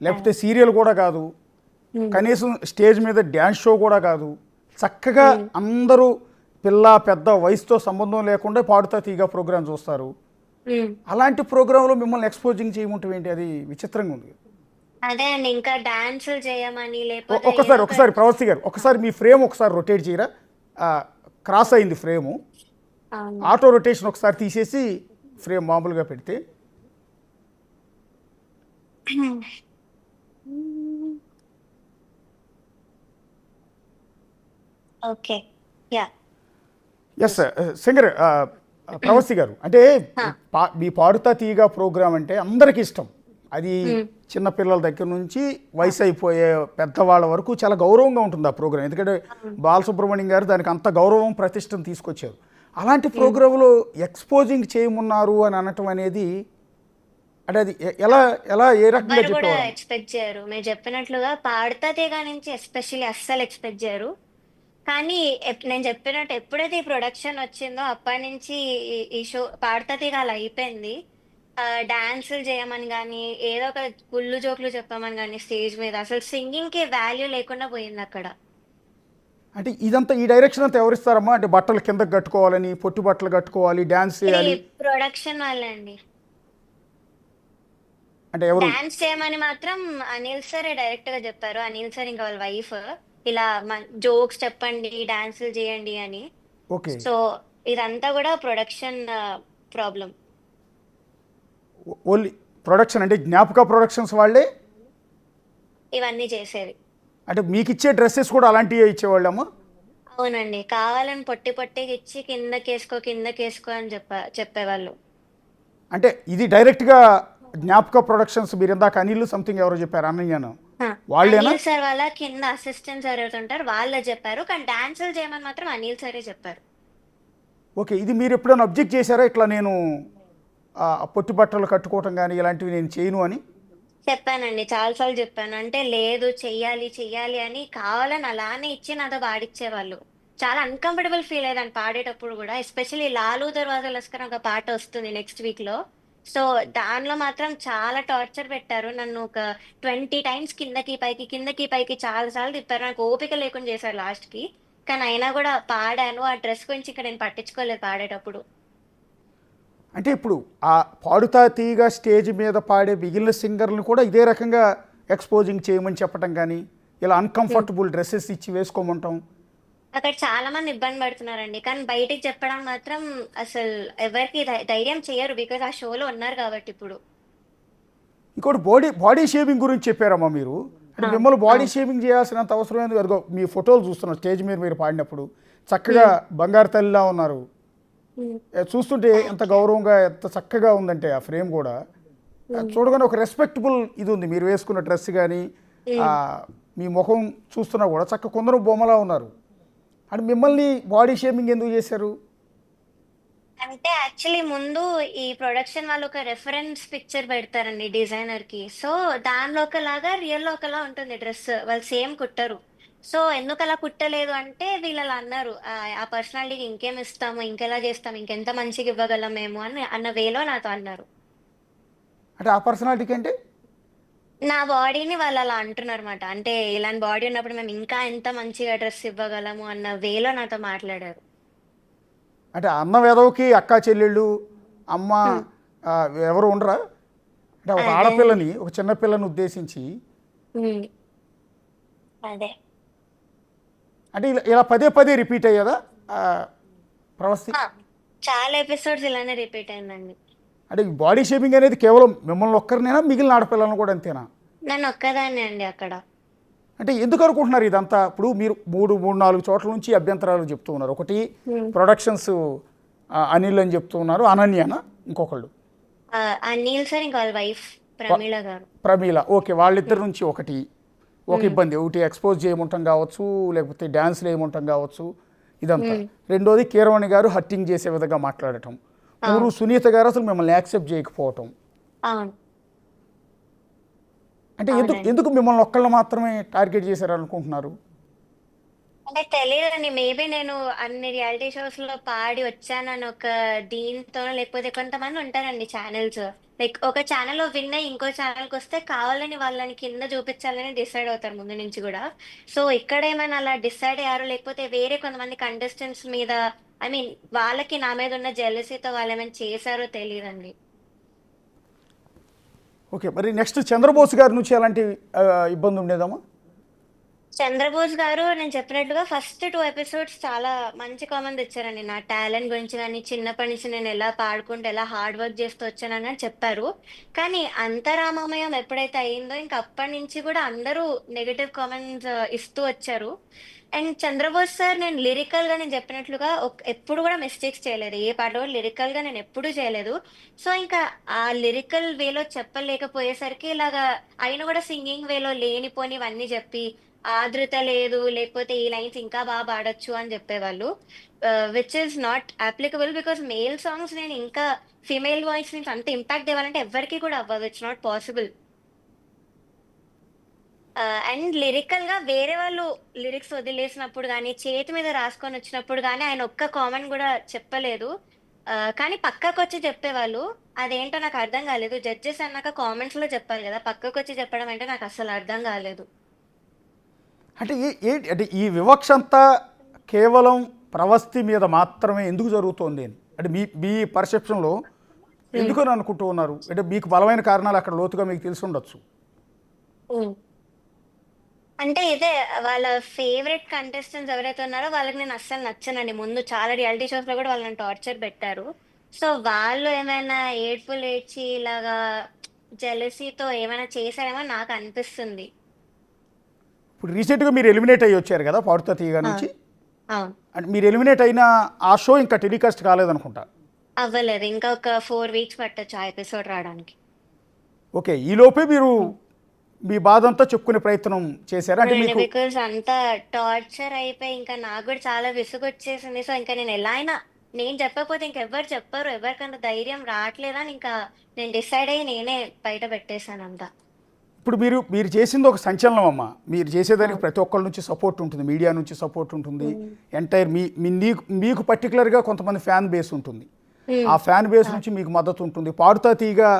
లేకపోతే సీరియల్ కూడా కాదు, కనీసం స్టేజ్ మీద డ్యాన్స్ షో కూడా కాదు. చక్కగా అందరూ పిల్ల పెద్ద వయసుతో సంబంధం లేకుండా పాడుతా తీగ ప్రోగ్రాం చూస్తారు. అలాంటి ప్రోగ్రాంలో మిమ్మల్ని ఎక్స్పోజింగ్ చేయమంటే ఏంటి? అది విచిత్రంగా ఉంది. అదే అండి, ఇంకా డాన్సులు చేయమని లేకపోతే ఏదో ఒకసారి ఒక. ఒకసారి ప్రవస్తి గారు, ఒకసారి మీ ఫ్రేమ్ ఒకసారి రొటేట్ చేయరా? క్రాస్ అయింది ఫ్రేము. అవును. ఆటో రొటేషన్ ఒకసారి తీసేసి ఫ్రేమ్ మామూలుగా పెడితే. Okay. Yeah. Yes singer Pravasthi గారు, అంటే మీ పాడుతా తీయగా ప్రోగ్రామ్ అంటే అందరికీ ఇష్టం. అది చిన్నపిల్లల దగ్గర నుంచి వయసు అయిపోయే పెద్దవాళ్ళ వరకు చాలా గౌరవంగా ఉంటుంది ఆ ప్రోగ్రాం. ఎందుకంటే బాలసుబ్రహ్మణ్యం గారు దానికి అంత గౌరవం ప్రతిష్టను తీసుకొచ్చారు. అలాంటి ప్రోగ్రాంలో ఎక్స్పోజింగ్ చేయమన్నారు అని అనటం అనేది, అంటే అది ఎలా ఎలా ఏ రకంగా ఎవ్వరు కూడా చెప్పేవారు? ఎక్స్పెక్ట్ చేయరు. మీరు చెప్పినట్లుగా పాడతా తీగ నుంచి ఎస్పెషల్లీ అస్సలు ఎక్స్పెక్ట్ చేయరు. కానీ నేను చెప్పినట్టు ఎప్పుడైతే ఈ ప్రొడక్షన్ వచ్చిందో అప్పటి నుంచి ఈ షో పాడతా తీగ అలా అయిపోయింది. డాన్సులు చేయమని కానీ ఏదో ఒక గుళ్ళు జోకులు చెప్పమని కానీ స్టేజ్ మీద అసలు సింగింగ్ కి వాల్యూ లేకుండా పోయింది అక్కడ. అంటే ఇదంతా ఈ డైరెక్షన్ అంతా ఎవరిస్తారమ్మా? అంటే బట్టలు కిందకి కట్టుకోవాలని, పొట్టి బట్టలు కట్టుకోవాలి, డ్యాన్స్ ఇది చేయాలి ప్రొడక్షన్ వాళ్ళే అండి. అంటే ఎవరు? డాన్స్ చేయమని మాత్రం అనిల్ సార్ డైరెక్ట్ గా చెప్పారు. అనిల్ సార్ ఇంకా వాళ్ళ వైఫ్ ఇలా జోక్స్ చెప్పండి, డాన్సులు చేయండి అని. ఓకే. సో ఇదంతా కూడా ప్రొడక్షన్ ప్రాబ్లం. ఓన్లీ ప్రొడక్షన్ అంటే జ్ఞాపక ప్రొడక్షన్స్ వాళ్ళే ఇవన్నీ చేసేది. అంటే మీకు ఇచ్చే డ్రెస్సెస్ కూడా అలాంటివే ఇచ్చేవాళ్ళమ్మా? అవునండి, కావాలని పొట్టి పొట్టిగా ఇచ్చి కిందకేసుకో అని చెప్పేవాళ్ళు. అంటే ఇది డైరెక్ట్గా జ్ఞాపక ప్రొడక్షన్స్, మీరు ఇందాక అనిల్ సంథింగ్ ఎవరో చెప్పారు అన్నయ్యను, వాళ్ళేనా? అనిల్ సార్ వాళ్ళ కింద అసిస్టెంట్స్ ఎవరైతుంటారు వాళ్ళే చెప్పారు, కానీ డాన్సులు చేయమని మాత్రం అనిల్ సరే చెప్పారు. ఓకే, ఇది మీరు ఎప్పుడైనా అబ్జెక్ట్ చేశారా ఇట్లా నేను పొట్టి బట్టలు కట్టుకోవటం కానీ ఇలాంటివి నేను చేయను అని? చెప్పానండి, చాలాసార్లు చెప్పాను. అంటే లేదు, చెయ్యాలి చెయ్యాలి అని కావాలని అలానే ఇచ్చి నాతో పాడిచ్చేవాళ్ళు. చాలా అన్కంఫర్టబుల్ ఫీల్ అయ్యేదాన్ని పాడేటప్పుడు కూడా. ఎస్పెషల్లీ లాలు దర్వాజా లస్కర్ ఒక పాట వస్తుంది నెక్స్ట్ వీక్ లో. సో దానిలో మాత్రం చాలా టార్చర్ పెట్టారు నన్ను. ఒక 20 టైమ్స్ కిందకి పైకి చాలా సార్లు తిప్పారు. నాకు ఓపిక లేకుండా చేశారు లాస్ట్ కి. కానీ అయినా కూడా పాడాను. ఆ డ్రెస్ గురించి ఇంకా నేను పట్టించుకోలేదు పాడేటప్పుడు. అంటే ఇప్పుడు ఆ పాడుతా తీగ స్టేజ్ మీద పాడే మిగిలిన సింగర్లను కూడా ఇదే రకంగా ఎక్స్పోజింగ్ చేయమని చెప్పడం కానీ ఇలా అన్కంఫర్టబుల్ డ్రెస్సెస్ ఇచ్చి వేసుకోమంటాం. అక్కడ చాలా మంది ఇబ్బంది పడుతున్నారండి. కానీ బయటికి చెప్పడం మాత్రం అసలు ఎవరికి ధైర్యం చేయరు. బికాజ్ ఆ షోలో ఉన్నారు కాబట్టి ఇప్పుడు. ఇంకోటి బాడీ షేవింగ్ గురించి చెప్పారమ్మా మీరు. అంటే మిమ్మల్ని బాడీ షేవింగ్ చేయాల్సినంత అవసరం ఏంది? అదిగో మీ ఫోటోలు చూస్తున్నాం స్టేజ్ మీద మీరు పాడినప్పుడు చక్కగా బంగారు తల్లిలా ఉన్నారు. చూస్తుంటే ఎంత గౌరవంగా ఎంత చక్కగా ఉందంటే ఆ ఫ్రేమ్ కూడా చూడగానే ఒక రెస్పెక్టబుల్ ఇది ఉంది. మీరు వేసుకున్న డ్రెస్ కానీ మీ ముఖం చూస్తున్నా కూడా చక్క కొందరు బొమ్మలా ఉన్నారు. అంటే మిమ్మల్ని బాడీ షేమింగ్ ఎందుకు చేశారు? అంటే యాక్చువల్లీ ముందు ఈ ప్రొడక్షన్ వాళ్ళు ఒక రెఫరెన్స్ పిక్చర్ పెడతారండి డిజైనర్ కి. సో దానిలో ఒకలాగా రియల్ లో ఒకలా ఉంటుంది డ్రెస్. వాళ్ళు సేమ్ కుట్టరు. సో ఎందుకు అలా కుట్టలేదు అంటే వీళ్ళు అలా అన్నారు. ఆ పర్సనాలిటీకి ఇంకేం ఇస్తాము, ఇంకెలా చేస్తాము, ఇంకెంత మంచిగా ఇవ్వగలం మేము అని అన్న వేలో నాతో అన్నారు. అంటే ఆ పర్సనాలిటీకి అంటే నా బాడీని వాళ్ళు అలా అంటున్నారు అనమాట. అంటే ఇలాంటి బాడీ ఉన్నప్పుడు మేము ఇంకా ఎంత మంచిగా డ్రెస్ ఇవ్వగలము అన్న వేలో నాతో మాట్లాడారు. అంటే అన్న వెదవకి అక్కా చెల్లెళ్ళు అమ్మ హ్మ్. ఆ, ఎవరు ఉండరా? అంటే ఒక అదే. ఆడపిల్లని ఒక చిన్న పిల్లని ఉద్దేశించి ఉమ్, అదే. అంటే ఇలా పదే పదే రిపీట్ అయ్యేదా ప్రవస్తి? ఆ, చాలా ఎపిసోడ్స్ ఇలానే రిపీట్ అయిందండి. అంటే ఈ బాడీ షేమింగ్ అనేది కేవలం మిమ్మల్ని ఒక్కరినేనా మిగిలిన ఆడపిల్లలను కూడా అంతేనా? నన్ను ఒక్కదాన్నే అండి అక్కడ. అంటే ఎందుకు అనుకుంటున్నారు ఇదంతా? ఇప్పుడు మీరు మూడు నాలుగు చోట్ల నుంచి అభ్యంతరాలు చెప్తూ ఉన్నారు. ఒకటి ఉమ్. ప్రొడక్షన్స్ అనిల్ అని చెప్తూ ఉన్నారు, అనన్యనా ఇంకొకళ్ళు అనిల్ సార్ ఇంకా వాళ్ళ వైఫ్ ప్రమీల గారు. ప్రమీల. ఓకే, వాళ్ళిద్దరి నుంచి ఒకటి ఒక ఇబ్బంది. ఒకటి ఎక్స్పోజ్ చేయమంటాం కావచ్చు, లేకపోతే డ్యాన్స్లు వేయమంటాం కావచ్చు, ఇదంతా. రెండోది కీరవాణి గారు హట్టింగ్ చేసే విధంగా మాట్లాడటం. మూడు సునీత గారు అసలు మిమ్మల్ని యాక్సెప్ట్ చేయకపోవటం. అవును. అంటే ఎందుకు అవునండి. ఎందుకు మిమ్మల్ని ఒక్కళ్ళు మాత్రమే టార్గెట్ చేశారు అనుకుంటున్నారు? అంటే తెలియదండి. మేబీ నేను అన్ని రియాలిటీ షోస్ లో పాడి వచ్చానని ఒక దీంతో, లేకపోతే కొంతమంది ఉంటారండి ఛానల్స్, లైక్ ఒక ఛానల్ లో విన్ అయ్యి ఇంకో ఛానల్కి వస్తే కావాలని వాళ్ళని కింద చూపించాలని డిసైడ్ అవుతారు ముందు నుంచి కూడా. సో ఇక్కడ ఏమైనా అలా డిసైడ్ అయ్యారు, లేకపోతే వేరే కొంతమంది కంటెస్టెంట్స్ మీద, ఐ మీన్ వాళ్ళకి నా మీద ఉన్న జెలసీతో వాళ్ళు ఏమైనా చేశారో తెలియదండి. ఓకే, మరి నెక్స్ట్ చంద్రబోస్ గారి నుంచి అలాంటి ఇబ్బంది ఉండేదమ్మా? చంద్రబోస్ గారు నేను చెప్పినట్లుగా ఫస్ట్ 2 ఎపిసోడ్స్ చాలా మంచి కామెంట్ ఇచ్చారండి. నా టాలెంట్ గురించి కానీ, చిన్నప్పటి నుంచి నేను ఎలా పాడుకుంటూ ఎలా హార్డ్ వర్క్ చేస్తూ వచ్చానని అని చెప్పారు. కానీ అంతరామమయం ఎప్పుడైతే అయిందో ఇంకా అప్పటి నుంచి కూడా అందరూ నెగటివ్ కామెంట్స్ ఇస్తూ వచ్చారు. అండ్ చంద్రబోస్ సార్ నేను లిరికల్ గా నేను చెప్పినట్లుగా ఎప్పుడు కూడా మిస్టేక్స్ చేయలేదు. ఏ పాటలో లిరికల్ గా నేను ఎప్పుడూ చేయలేదు. సో ఇంకా ఆ లిరికల్ వేలో చెప్పలేకపోయేసరికి ఇలాగా ఆయన కూడా సింగింగ్ వేలో లేనిపోనివన్నీ చెప్పి ఆదృత లేదు, లేకపోతే ఈ లైన్స్ ఇంకా బాగా పాడొచ్చు అని చెప్పేవాళ్ళు. Which is not applicable because male songs నేను ఇంకా ఫీమేల్ వాయిస్ నుంచి అంత ఇంపాక్ట్ ఇవ్వాలంటే ఎవరికి కూడా అవ్వదు. It's not possible. And lyrical గా వేరే వాళ్ళు లిరిక్స్ వదిలేసినప్పుడు కానీ, చేతి మీద రాసుకొని వచ్చినప్పుడు కానీ ఆయన ఒక్క కామెంట్ కూడా చెప్పలేదు. కానీ పక్కకు వచ్చి చెప్పేవాళ్ళు. అదేంటో నాకు అర్థం కాలేదు. జడ్జెస్ అన్నాక కామెంట్స్ లో చెప్పాలి కదా, పక్కకు వచ్చి చెప్పడం అంటే నాకు అసలు అర్థం కాలేదు. అంటే ఏంటి అంటే ఈ వివక్ష అంతా కేవలం ప్రవస్తి మీద మాత్రమే ఎందుకు జరుగుతోంది అని అంటే మీ పర్సెప్షన్లో ఎందుకని అనుకుంటూ ఉన్నారు? అంటే మీకు బలమైన కారణాలు అక్కడ లోతుగా మీకు తెలిసి ఉండొచ్చు. ఉమ్. అంటే ఇదే వాళ్ళ ఫేవరెట్ కంటెస్టెంట్స్ ఎవరైతే ఉన్నారో వాళ్ళకి నేను అస్సలు నచ్చనండి. ముందు చాలా రియాలిటీ షోస్ లో కూడా వాళ్ళని టార్చర్ పెట్టారు. సో వాళ్ళు ఏమైనా ఏడ్పులు ఏడ్చి ఇలాగా జెలసీతో ఏమైనా చేశారేమో నాకు అనిపిస్తుంది. ఇప్పుడు రీసెంట్గా మీరు ఎలిమినేట్ అయ్యి వచ్చారు కదా పాడుతా తీయగా ఆ, నుంచి. అవును. అంటే మీరు ఎలిమినేట్ అయిన ఆ షో ఇంకా టెలికాస్ట్ కాలేదనుకుంటా. అవ్వలేదు. ఇంకా ఒక 4 వీక్స్ పట్టొచ్చు ఆ ఎపిసోడ్ రావడానికి. ఓకే, ఈలోపే మీరు మీ బాధ అంతా చెప్పుకునే ప్రయత్నం చేశారా? అంటే మీకు బికాస్ అంతా టార్చర్ అయిపోయి ఇంకా నాకు కూడా చాలా విసుగు వచ్చేసింది. సో ఇంకా నేను ఎలా అయినా నేను చెప్పకపోతే ఇంకెవ్వరు చెప్పరు, ఎవరికంత ధైర్యం రావట్లేదని ఇంకా నేను డిసైడ్ అయ్యి నేనే బయట పెట్టేశాను అంతా. ఇప్పుడు మీరు చేసింది ఒక సంచలనం అమ్మ. మీరు చేసేదానికి ప్రతి ఒక్కళ్ళ నుంచి సపోర్ట్ ఉంటుంది, మీడియా నుంచి సపోర్ట్ ఉంటుంది, ఎంటైర్ మీకు పర్టికులర్గా కొంతమంది ఫ్యాన్ బేస్ ఉంటుంది. ఆ ఫ్యాన్ బేస్ నుంచి మీకు మద్దతు ఉంటుంది. పాడుతా తీగా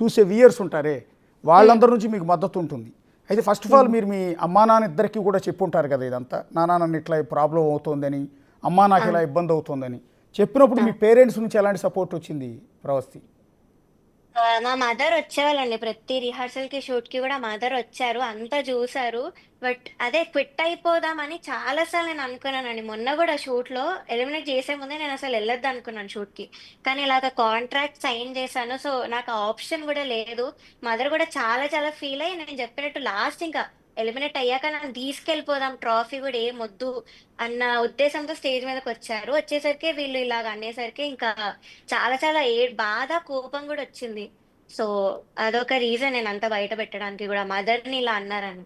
చూసే వ్యూయర్స్ ఉంటారే వాళ్ళందరి నుంచి మీకు మద్దతు ఉంటుంది. అయితే ఫస్ట్ ఆఫ్ ఆల్ మీరు మీ అమ్మా నాన్న ఇద్దరికి కూడా చెప్పుంటారు కదా ఇదంతా, నాన్న నన్ను ఇట్లా ప్రాబ్లం అవుతోందని, అమ్మా నాకు ఇలా ఇబ్బంది అవుతోందని చెప్పినప్పుడు మీ పేరెంట్స్ నుంచి ఎలాంటి సపోర్ట్ వచ్చింది ప్రవస్తి? మా మదర్ వచ్చేవాళ్ళండి ప్రతి రిహార్సల్ కి షూట్ కి కూడా మదర్ వచ్చారు, అంతా చూసారు. బట్ అదే క్విట్ అయిపోదామని చాలా సార్లు నేను అనుకున్నానండి. మొన్న కూడా షూట్ లో ఎలిమినేట్ చేసే ముందే నేను అసలు వెళ్ళొద్దు అనుకున్నాను షూట్ కి, కానీ ఇలాగ కాంట్రాక్ట్ సైన్ చేశాను. సో నాకు ఆ ఆప్షన్ కూడా లేదు. మదర్ కూడా చాలా చాలా ఫీల్ అయ్యి నేను చెప్పినట్టు లాస్ట్ ఇంకా ఎలిమినేట్ అయ్యాక నన్ను తీసుకెళ్ళిపోదాం, ట్రాఫీ కూడా ఏం వద్దు అన్న ఉద్దేశంతో స్టేజ్ మీదకి వచ్చారు. వచ్చేసరికి వీళ్ళు ఇలాగ అనేసరికి ఇంకా చాలా చాలా బాధ కోపం కూడా వచ్చింది. సో అదొక రీజన్ నేను అంతా బయట పెట్టడానికి కూడా, మదర్ని ఇలా అన్నారని.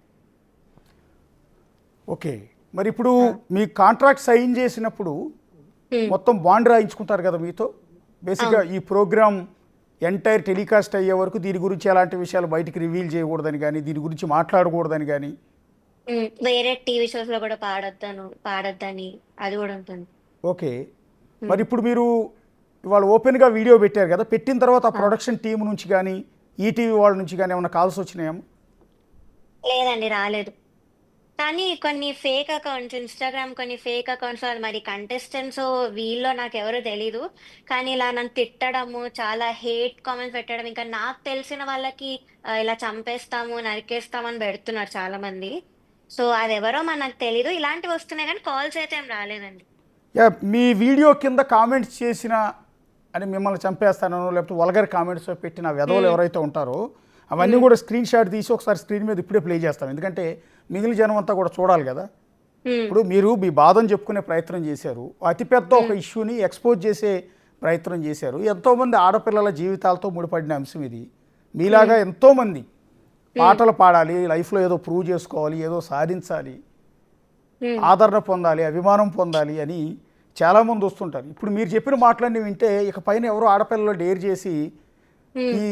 ఓకే, మరి ఇప్పుడు మీ కాంట్రాక్ట్ సైన్ చేసినప్పుడు మొత్తం బాండ్ రాయించుకుంటారు కదా మీతో. బేసిక్గా ఈ ప్రోగ్రామ్ ఎంటైర్ టెలికాస్ట్ అయ్యే వరకు దీని గురించి ఎలాంటి విషయాలు బయటికి రివీల్ చేయకూడదని కానీ, దీని గురించి మాట్లాడకూడదని కానీ. వేరే టీవీ షోస్ లో కూడా పాడొద్దని అది కూడా ఉంటుంది. ఓకే, మరి ఇప్పుడు మీరు ఇవాళ ఓపెన్గా వీడియో పెట్టారు కదా, పెట్టిన తర్వాత ఆ ప్రొడక్షన్ టీం నుంచి కానీ ఈటీవీ వాళ్ళ నుంచి కానీ ఏమైనా కాల్స్ వచ్చినాయేమో? లేదండి, రాలేదు. కానీ కొన్ని ఫేక్ అకౌంట్స్, ఇన్స్టాగ్రామ్ కొన్ని ఫేక్ అకౌంట్స్, వాళ్ళు మరి కంటెస్టెంట్స్ వీళ్ళో నాకు ఎవరో తెలీదు, కానీ ఇలా నన్ను తిట్టడము, చాలా హేట్ కామెంట్స్ పెట్టడం, ఇంకా నాకు తెలిసిన వాళ్ళకి ఇలా చంపేస్తాము నరికేస్తామని పెడుతున్నారు చాలా మంది. సో అది ఎవరో మనకు తెలీదు. ఇలాంటివి వస్తున్నాయి కానీ కాల్స్ అయితే ఏం రాలేదండి. యా, మీ వీడియో కింద కామెంట్స్ చేసిన అని మిమ్మల్ని చంపేస్తానో లేకపోతే వల్గర్ కామెంట్స్ పెట్టిన వెధవలు ఎవరైతే ఉంటారో అవన్నీ కూడా స్క్రీన్ షాట్ తీసి ఒకసారి స్క్రీన్ మీద ఇప్పుడే ప్లే చేస్తాం, ఎందుకంటే మిగిలిన జనం అంతా కూడా చూడాలి కదా. ఇప్పుడు మీరు మీ బాధను చెప్పుకునే ప్రయత్నం చేశారు, అతిపెద్ద ఒక ఇష్యూని ఎక్స్పోజ్ చేసే ప్రయత్నం చేశారు. ఎంతోమంది ఆడపిల్లల జీవితాలతో ముడిపడిన అంశం ఇది. మీలాగా ఎంతోమంది పాటలు పాడాలి, లైఫ్లో ఏదో ప్రూవ్ చేసుకోవాలి, ఏదో సాధించాలి, ఆదరణ పొందాలి, అభిమానం పొందాలి అని చాలామంది వస్తుంటారు. ఇప్పుడు మీరు చెప్పిన మాటలన్నీ వింటే ఇక పైన ఎవరో ఆడపిల్లలు డేర్ చేసి ఈ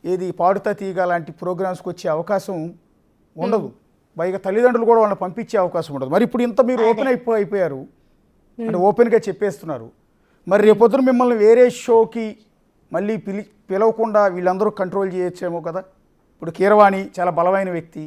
ఏది పాడుతా తీగ లాంటి ప్రోగ్రామ్స్కి వచ్చే అవకాశం ఉండదు. పైగా తల్లిదండ్రులు కూడా వాళ్ళని పంపించే అవకాశం ఉండదు. మరి ఇప్పుడు ఇంత మీరు ఓపెన్ అయిపోయారు అంటే ఓపెన్గా చెప్పేస్తున్నారు, మరి రేపొద్దున మిమ్మల్ని వేరే షోకి మళ్ళీ పిలవకుండా వీళ్ళందరూ కంట్రోల్ చేయొచ్చేమో కదా. ఇప్పుడు కీరవాణి చాలా బలమైన వ్యక్తి,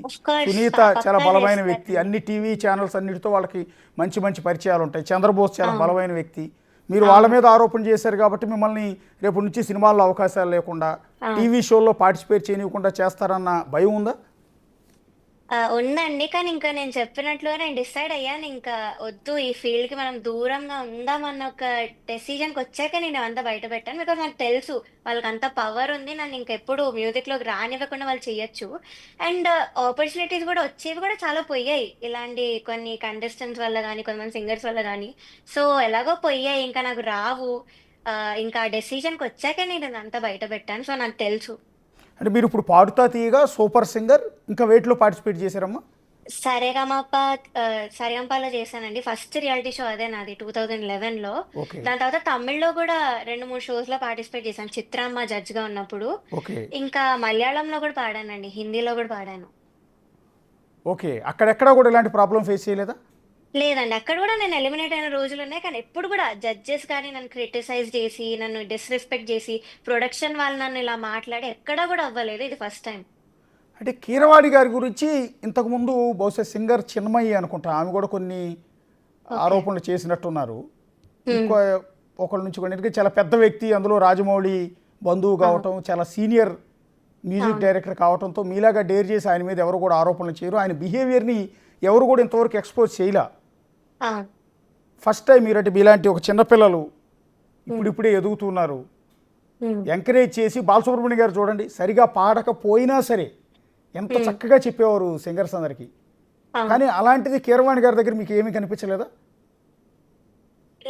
సునీత చాలా బలమైన వ్యక్తి, అన్ని టీవీ ఛానల్స్ అన్నిటితో వాళ్ళకి మంచి మంచి పరిచయాలు ఉంటాయి. చంద్రబోస్ చాలా బలమైన వ్యక్తి. మీరు వాళ్ళ మీద ఆరోపణ చేశారు కాబట్టి మిమ్మల్ని రేపటి నుంచి సినిమాల్లో అవకాశాలు లేకుండా, టీవీ షోల్లో పార్టిసిపేట్ చేయనివ్వకుండా చేస్తారన్న భయం ఉందా? ఉందండి, కానీ ఇంకా నేను చెప్పినట్లుగా నేను డిసైడ్ అయ్యాను, ఇంకా వద్దు ఈ ఫీల్డ్ కి మనం దూరంగా ఉందామన్న ఒక డెసిజన్కి వచ్చాక నేను అంతా బయట పెట్టాను. బికాజ్ నాకు తెలుసు వాళ్ళకి అంత పవర్ ఉంది, నన్ను ఇంకెప్పుడు మ్యూజిక్ లోకి రానివ్వకుండా వాళ్ళు చెయ్యొచ్చు. అండ్ ఆపర్చునిటీస్ కూడా వచ్చేవి కూడా చాలా పోయాయి, ఇలాంటి కొన్ని కంటెస్టెంట్స్ వల్ల కానీ కొంతమంది సింగర్స్ వల్ల కానీ. సో ఎలాగో పోయాయి, ఇంకా నాకు రావు. ఇంకా డెసిజన్కి వచ్చాక నేను అంతా బయట పెట్టాను. సో నాకు తెలుసు. అంటే మీరు ఇప్పుడు పాడుతా తీయగా, సూపర్ సింగర్, ఇంకా వేటిలో పార్టిసిపేట్ చేశారమ్మా? సరేగమప సరిగంపాలో చేశానండి. ఫస్ట్ రియాలిటీ షో అదే నాది 2011లో. ఓకే దాని తర్వాత తమిళ్లో కూడా 2-3 షోస్ లో పార్టిసిపేట్ చేశాను, చిత్రమ్మ జడ్జ్ గా ఉన్నప్పుడు. ఓకే ఇంకా మలయాళంలో కూడా పాడానండి, హిందీలో కూడా పాడాను. ఓకే, అక్కడెక్కడా కూడా ఇలాంటి ప్రాబ్లం ఫేస్ చేయలేదా? లేదండి, అక్కడ కూడా నేను ఎలిమినేట్ అయిన రోజులు ఉన్నాయి, కానీ ఎప్పుడు కూడా జడ్జెస్ కానీ నన్ను క్రిటిసైజ్ చేసి, నన్ను డిస్రెస్పెక్ట్ చేసి, ప్రొడక్షన్ వాళ్ళు నన్ను ఇలా మాట్లాడి ఎక్కడా కూడా అవ్వలేదు. ఇది ఫస్ట్ టైం. అంటే కీరవాణి గారి గురించి ఇంతకుముందు బహుశా సింగర్ చిన్మయి అనుకుంటా, ఆమె కూడా కొన్ని ఆరోపణలు చేసినట్టున్నారు. ఇంకో ఒకళ్ళ నుంచి కూడా, ఎందుకంటే చాలా పెద్ద వ్యక్తి, అందులో రాజమౌళి బంధువు కావటం, చాలా సీనియర్ మ్యూజిక్ డైరెక్టర్ కావడంతో మీలాగా డేర్ చేసి ఆయన మీద ఎవరు కూడా ఆరోపణలు చేయరు. ఆయన బిహేవియర్ని ఎవరు కూడా ఇంతవరకు ఎక్స్పోజ్ చేయలే. ఫస్ట్ టైం మీరంటే మీలాంటి ఒక చిన్నపిల్లలు ఇప్పుడిప్పుడే ఎదుగుతున్నారు, ఎంకరేజ్ చేసి, బాలసుబ్రహ్మణ్యం గారు చూడండి, సరిగా పాడకపోయినా సరే ఎంత చక్కగా చెప్పేవారు సింగర్స్ అందరికీ. కానీ అలాంటిది కీరవాణి గారి దగ్గర మీకు ఏమీ కనిపించలేదా?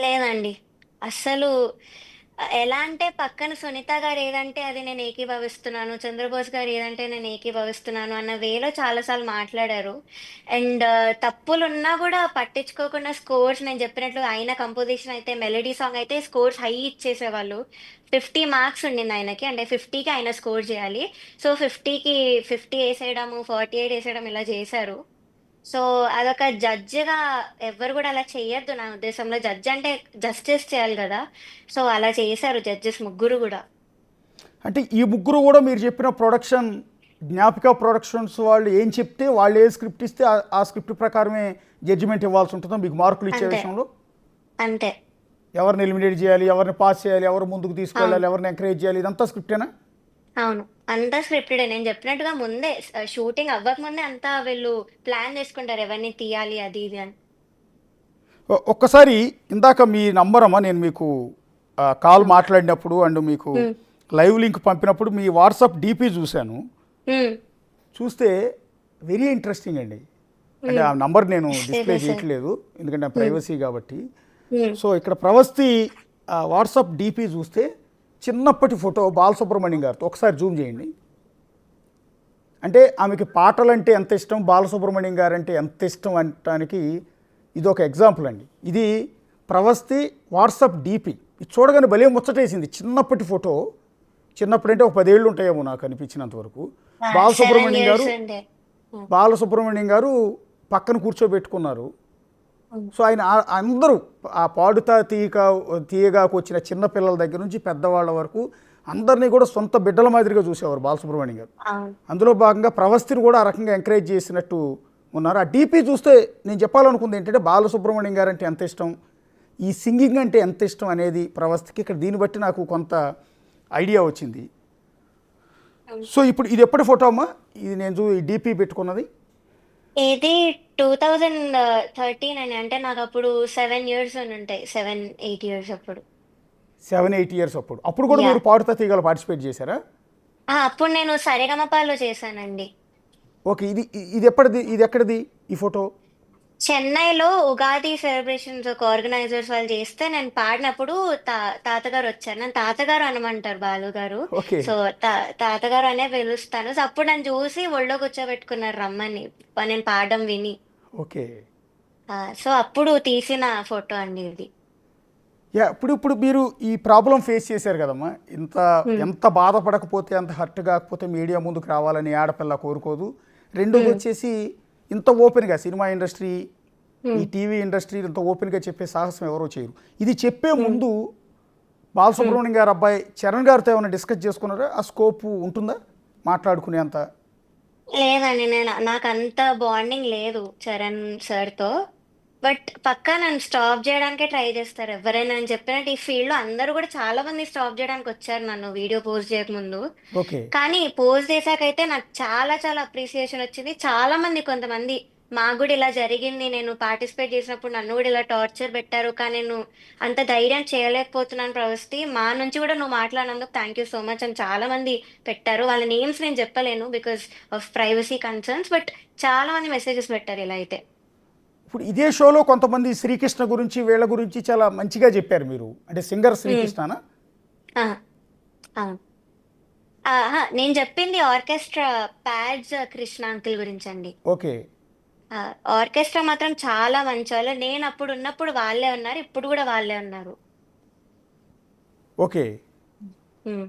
లేదండి, అస్సలు. ఎలా అంటే పక్కన సునీత గారు ఏదంటే అది నేను ఏకీభవిస్తున్నాను, చంద్రబోస్ గారు ఏదంటే నేను ఏకీభవిస్తున్నాను అన్న వేలో చాలాసార్లు మాట్లాడారు. అండ్ తప్పులున్నా కూడా పట్టించుకోకుండా స్కోర్స్, నేను చెప్పినట్లు ఆయన కంపోజిషన్ అయితే, మెలడీ సాంగ్ అయితే స్కోర్స్ హై ఇచ్చేసేవాళ్ళు. 50 మార్క్స్ ఉండింది ఆయనకి, అంటే 50కి ఆయన స్కోర్ చేయాలి. సో 50కి 50 వేసేయడము, 48 వేసేయడం ఇలా చేశారు. సో అదొక జడ్జిగా ఎవ్వరు కూడా అలా చెయ్యొద్దు నా ఉద్దేశంలో. జడ్జ్ అంటే జస్టిస్ చేయాలి కదా. సో అలా చేశారు జడ్జెస్ ముగ్గురు కూడా. అంటే ఈ ముగ్గురు కూడా మీరు చెప్పిన ప్రొడక్షన్ జ్ఞాపిక ప్రొడక్షన్స్ వాళ్ళు ఏం చెప్తే వాళ్ళు ఏ స్క్రిప్ట్ ఇస్తే ఆ స్క్రిప్ట్ ప్రకారమే జడ్జిమెంట్ ఇవ్వాల్సి ఉంటుందో మీకు మార్కులు ఇచ్చే అంతే. విషయంలో? అంతే. ఎవరిని ఎలిమినేట్ చేయాలి, ఎవరిని పాస్ చేయాలి, ఎవరు ముందుకు తీసుకెళ్ళాలి, ఎవరిని ఎంకరేజ్ చేయాలి, ఇదంతా స్క్రిప్టేనా? అవును. అంతా స్క్రిప్టెడే. నేను చెప్పినట్టుగా ముందే షూటింగ్ అవ్వకముందే అంతా వీళ్ళు ప్లాన్ చేసుకుంటారు ఎవరిని తీయాలి అది ఇది అని. ఒక్కసారి ఇందాక మీ నంబర్ అమ్మా, నేను మీకు కాల్ మాట్లాడినప్పుడు అండ్ మీకు లైవ్ లింక్ పంపినప్పుడు మీ వాట్సాప్ డీపీ చూశాను. హ్మ్. చూస్తే వెరీ ఇంట్రెస్టింగ్ అండి. అంటే ఆ నంబర్ నేను డిస్ప్లే సరే, సరే. చేయట్లేదు ఎందుకంటే ప్రైవసీ కాబట్టి. హ్మ్. సో ఇక్కడ ప్రవస్తి వాట్సాప్ డీపీ చూస్తే చిన్నప్పటి ఫోటో బాలసుబ్రహ్మణ్యం గారితో, ఒకసారి జూమ్ చేయండి. అంటే ఆమెకి పాటలు అంటే ఎంత ఇష్టం, బాలసుబ్రహ్మణ్యం గారు అంటే ఎంత ఇష్టం అనటానికి ఇది ఒక ఎగ్జాంపుల్ అండి. ఇది ప్రవస్తి వాట్సాప్ డీపీ. ఇది చూడగానే భలే ముచ్చటేసింది. చిన్నప్పటి ఫోటో, చిన్నప్పుడు అంటే ఒక 10 ఏళ్ళు ఉంటాయేమో నాకు అనిపించినంత వరకు. 7 బాలసుబ్రహ్మణ్యం years గారు ఉండే. బాలసుబ్రహ్మణ్యం గారు పక్కన కూర్చోబెట్టుకున్నారు. సో ఆయన అందరూ ఆ పాడుతా తీయగాకు వచ్చిన చిన్న పిల్లల దగ్గర నుంచి పెద్దవాళ్ళ వరకు అందరినీ కూడా సొంత బిడ్డల మాదిరిగా చూసేవారు బాలసుబ్రహ్మణ్యం గారు. అవును. అందులో భాగంగా ప్రవస్తిని కూడా ఆ రకంగా ఎంకరేజ్ చేసినట్టు ఉన్నారు. ఆ డీపీ చూస్తే నేను చెప్పాలనుకుంది ఏంటంటే బాలసుబ్రహ్మణ్యం గారు అంటే ఎంత ఇష్టం, ఈ సింగింగ్ అంటే ఎంత ఇష్టం అనేది ప్రవస్తికి ఇక్కడ దీన్ని బట్టి నాకు కొంత ఐడియా వచ్చింది. సో ఇప్పుడు ఇది ఎప్పటి ఫోటో అమ్మా? ఇది నేను ఈ డీపీ పెట్టుకున్నది ఇది 2013 అని, అంటే నాకు అప్పుడు 7 years అని ఉంటాయి. 7-8 years అప్పుడు. 7-8 years అప్పుడు. అప్పుడు కూడా యా. మీరు పాడుతా తీగలు పార్టిసిపేట్ చేశారా? అప్పుడు నేను సరిగమపాలో చేశానండి. ఓకే. ఇది ఎప్పటిది, ఇది ఎక్కడిది ఈ ఫోటో? చెన్నైలో ఉగాది సెలబ్రేషన్స్ ఒక ఆర్గనైజర్స్ వాళ్ళు చేస్తే నేను పాడినప్పుడు తాతగారు వచ్చారు. నన్ను తాతగారు అనమంటారు బాలు గారు. ఓకే. సో తాతగారు అనే పిలుస్తాను. సో అప్పుడు నన్ను చూసి ఒళ్ళో కూర్చోబెట్టుకున్నారు రమ్మని, నేను పాడడం విని. ఓకే. సో అప్పుడు తీసిన ఫోటో అండి ఇది. యా, ఇప్పుడు మీరు ఈ ప్రాబ్లం ఫేస్ చేశారు కదమ్మా. ఎంత బాధపడకపోతే, అంత హర్ట్ కాకపోతే మీడియా ముందుకు రావాలని ఆడపిల్ల కోరుకోదు. రెండోది వచ్చేసి ఇంత ఓపెన్గా సినిమా ఇండస్ట్రీ, ఈ టీవీ ఇండస్ట్రీ ఇంత ఓపెన్గా చెప్పే సాహసం ఎవరో చేయరు. ఇది చెప్పే ముందు బాలసుబ్రహ్మణ్యం గారు అబ్బాయి చరణ్ గారితో ఏమైనా డిస్కస్ చేసుకున్నారా? ఆ స్కోప్ ఉంటుందా మాట్లాడుకునేంత? లేదండి, నాకు అంత బాండింగ్ లేదు చరణ్ సార్తో. బట్ పక్కా నన్ను స్టాప్ చేయడానికే ట్రై చేస్తారు ఎవరైనా. నేను చెప్పినట్టు ఈ ఫీల్డ్ లో అందరూ కూడా చాలా మంది స్టాప్ చేయడానికి వచ్చారు నన్ను వీడియో పోస్ట్ చేయకముందు. ఓకే. కానీ పోస్ట్ చేశాకైతే నాకు చాలా చాలా అప్రిసియేషన్ వచ్చింది. చాలా మంది, కొంతమంది మాకు కూడా ఇలా జరిగింది, నేను పార్టిసిపేట్ చేసినప్పుడు నన్ను కూడా ఇలా టార్చర్ పెట్టారు, కానీ నేను అంత ధైర్యం చేయలేకపోతున్నాను ప్రవస్తి, మా నుంచి కూడా నువ్వు మాట్లాడినందుకు థ్యాంక్ యూ సో మచ్ అని చాలా మంది పెట్టారు. వాళ్ళ నేమ్స్ నేను చెప్పలేను because of privacy concerns, but చాలా మంది మెసేజెస్ పెట్టారు ఇలా అయితే. ఇప్పుడు ఇదే షోలో కొంతమంది శ్రీకృష్ణ గురించి, వీళ్ళ గురించి చాలా మంచిగా చెప్పారు మీరు. అంటే సింగర్ శ్రీకృష్ణనా? ఆ, అవును. నేను చెప్పింది ఆర్కెస్ట్రా ప్యాడ్స్ కృష్ణ అంకుల్ గురించి అండి. ఓకే. ఆర్కెస్ట్రా మాత్రం చాలా మంచి వాళ్ళు. నేను అప్పుడు ఉన్నప్పుడు వాళ్ళే ఉన్నారు, ఇప్పుడు కూడా వాళ్ళే ఉన్నారు. ఓకే. ఉమ్,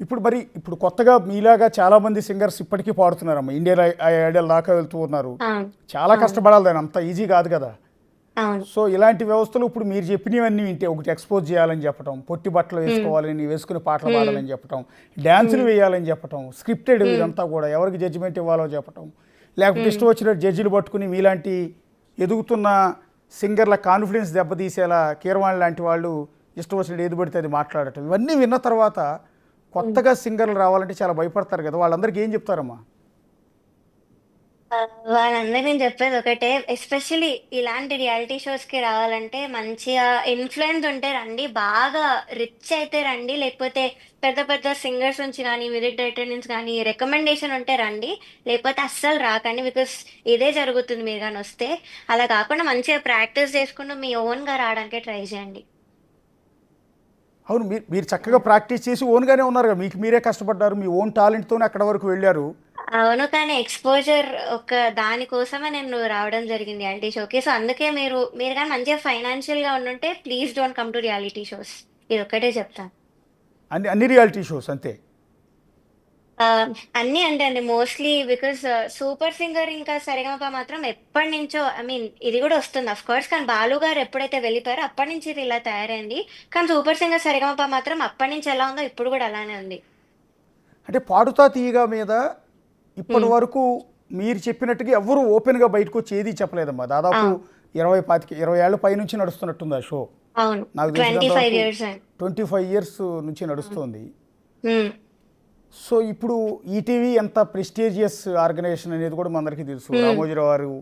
ఇప్పుడు కొత్తగా మీలాగా చాలా మంది సింగర్స్ ఇప్పటికీ పాడుతున్నారమ్మా. ఇండియన్ ఐడల్ దాకా వెళ్తూ ఉన్నారు. అవును. చాలా కష్టపడాలి, దాని అంత ఈజీ కాదు కదా. అవును. సో ఇలాంటి వ్యవస్థలు ఇప్పుడు మీరు చెప్పినవన్నీ వింటే, ఒకటి ఎక్స్పోజ్ చేయాలని చెప్పటం, పొట్టి బట్టలు వేసుకోవాలని, వేసుకుని పాటలు పాడాలని చెప్పటం, డ్యాన్సులు వేయాలని చెప్పటం, స్క్రిప్టెడ్ ఇదంతా కూడా ఎవరికి జడ్జిమెంట్ ఇవ్వాలో చెప్పటం, లేకపోతే ఇష్టం వచ్చినట్టు జడ్జిలు పట్టుకుని మీలాంటి ఎదుగుతున్న సింగర్ల కాన్ఫిడెన్స్ దెబ్బతీసేలా కీరవాణి లాంటి వాళ్ళు ఇష్టం వచ్చినట్టు ఏది పడితే అది మాట్లాడటం, ఇవన్నీ విన్న తర్వాత కొత్తగా సింగర్లు రావాలంటే చాలా భయపడతారు కదా. వాళ్ళందరికీ ఏం చెప్తారమ్మా? వాళ్ళందరూ నేను చెప్పేది ఒకటే, ఎస్పెషలీ ఇలాంటి రియాలిటీ షోస్ కి రావాలంటే మంచిగా ఇన్ఫ్లుయెన్స్ ఉంటే రండి, బాగా రిచ్ అయితే రండి, లేకపోతే పెద్ద పెద్ద సింగర్స్ నుంచి కానీ, మ్యూజిక్ డైరెక్టర్ నుంచి కానీ రికమెండేషన్ ఉంటే రండి, లేకపోతే అస్సలు రాకండి. బికాస్ ఇదే జరుగుతుంది మీరు కానీ వస్తే. అలా కాకుండా మంచిగా ప్రాక్టీస్ చేసుకుంటూ మీ ఓన్గా రావడానికే ట్రై చేయండి. అవును, మీరు చక్కగా ప్రాక్టీస్ చేసి ఓన్గానే ఉన్నారు కదా. మీకు మీరే కష్టపడ్డారు, మీ ఓన్ టాలెంట్తోనే అక్కడ వరకు వెళ్ళారు. అవును, కానీ ఎక్స్పోజర్ ఒక దానికోసమే నేను రావడం జరిగింది రియాలిటీ షోకి. సో అందుకే మీరు కానీ మంచిగా ఫైనాన్షియల్ గా ఉండుంటే please don't come to reality shows. ఇది ఒక్కటే చెప్తాను. అన్ని రియాలిటీ షోస్ అంతే. అన్నీ అంటే అండి మోస్ట్లీ బికాస్ సూపర్ సింగర్ ఇంకా సరిగమప మాత్రం ఎప్పటి నుంచో, ఐ మీన్ ఇది కూడా వస్తుంది అఫ్ కోర్స్, కానీ బాలు గారు ఎప్పుడైతే వెళ్ళిపోయారో అప్పటి నుంచి ఇది ఇలా తయారైంది. కానీ సూపర్ సింగర్ సరిగమప మాత్రం అప్పటి నుంచి ఎలా ఉందో ఇప్పుడు కూడా అలానే ఉంది. అంటే పాడుతా తీయగా మీద ఇప్పటి వరకు మీరు చెప్పినట్టుగా ఎవరు ఓపెన్గా బయటకు వచ్చి ఏది చెప్పలేదమ్మా. దాదాపు 20 ఏళ్ళ పై నుంచి నడుస్తున్నట్టుంది ఆ షో. అవును, నాకు 25 తెలిసినంత years అండి. 25 ఇయర్స్ నుంచి నడుస్తుంది. సో ఇప్పుడు ఈటీవీ ఎంత ప్రెస్టీజియస్ ఆర్గనైజేషన్ అనేది కూడా మనందరికీ తెలుసు. రామోజీరావు గారు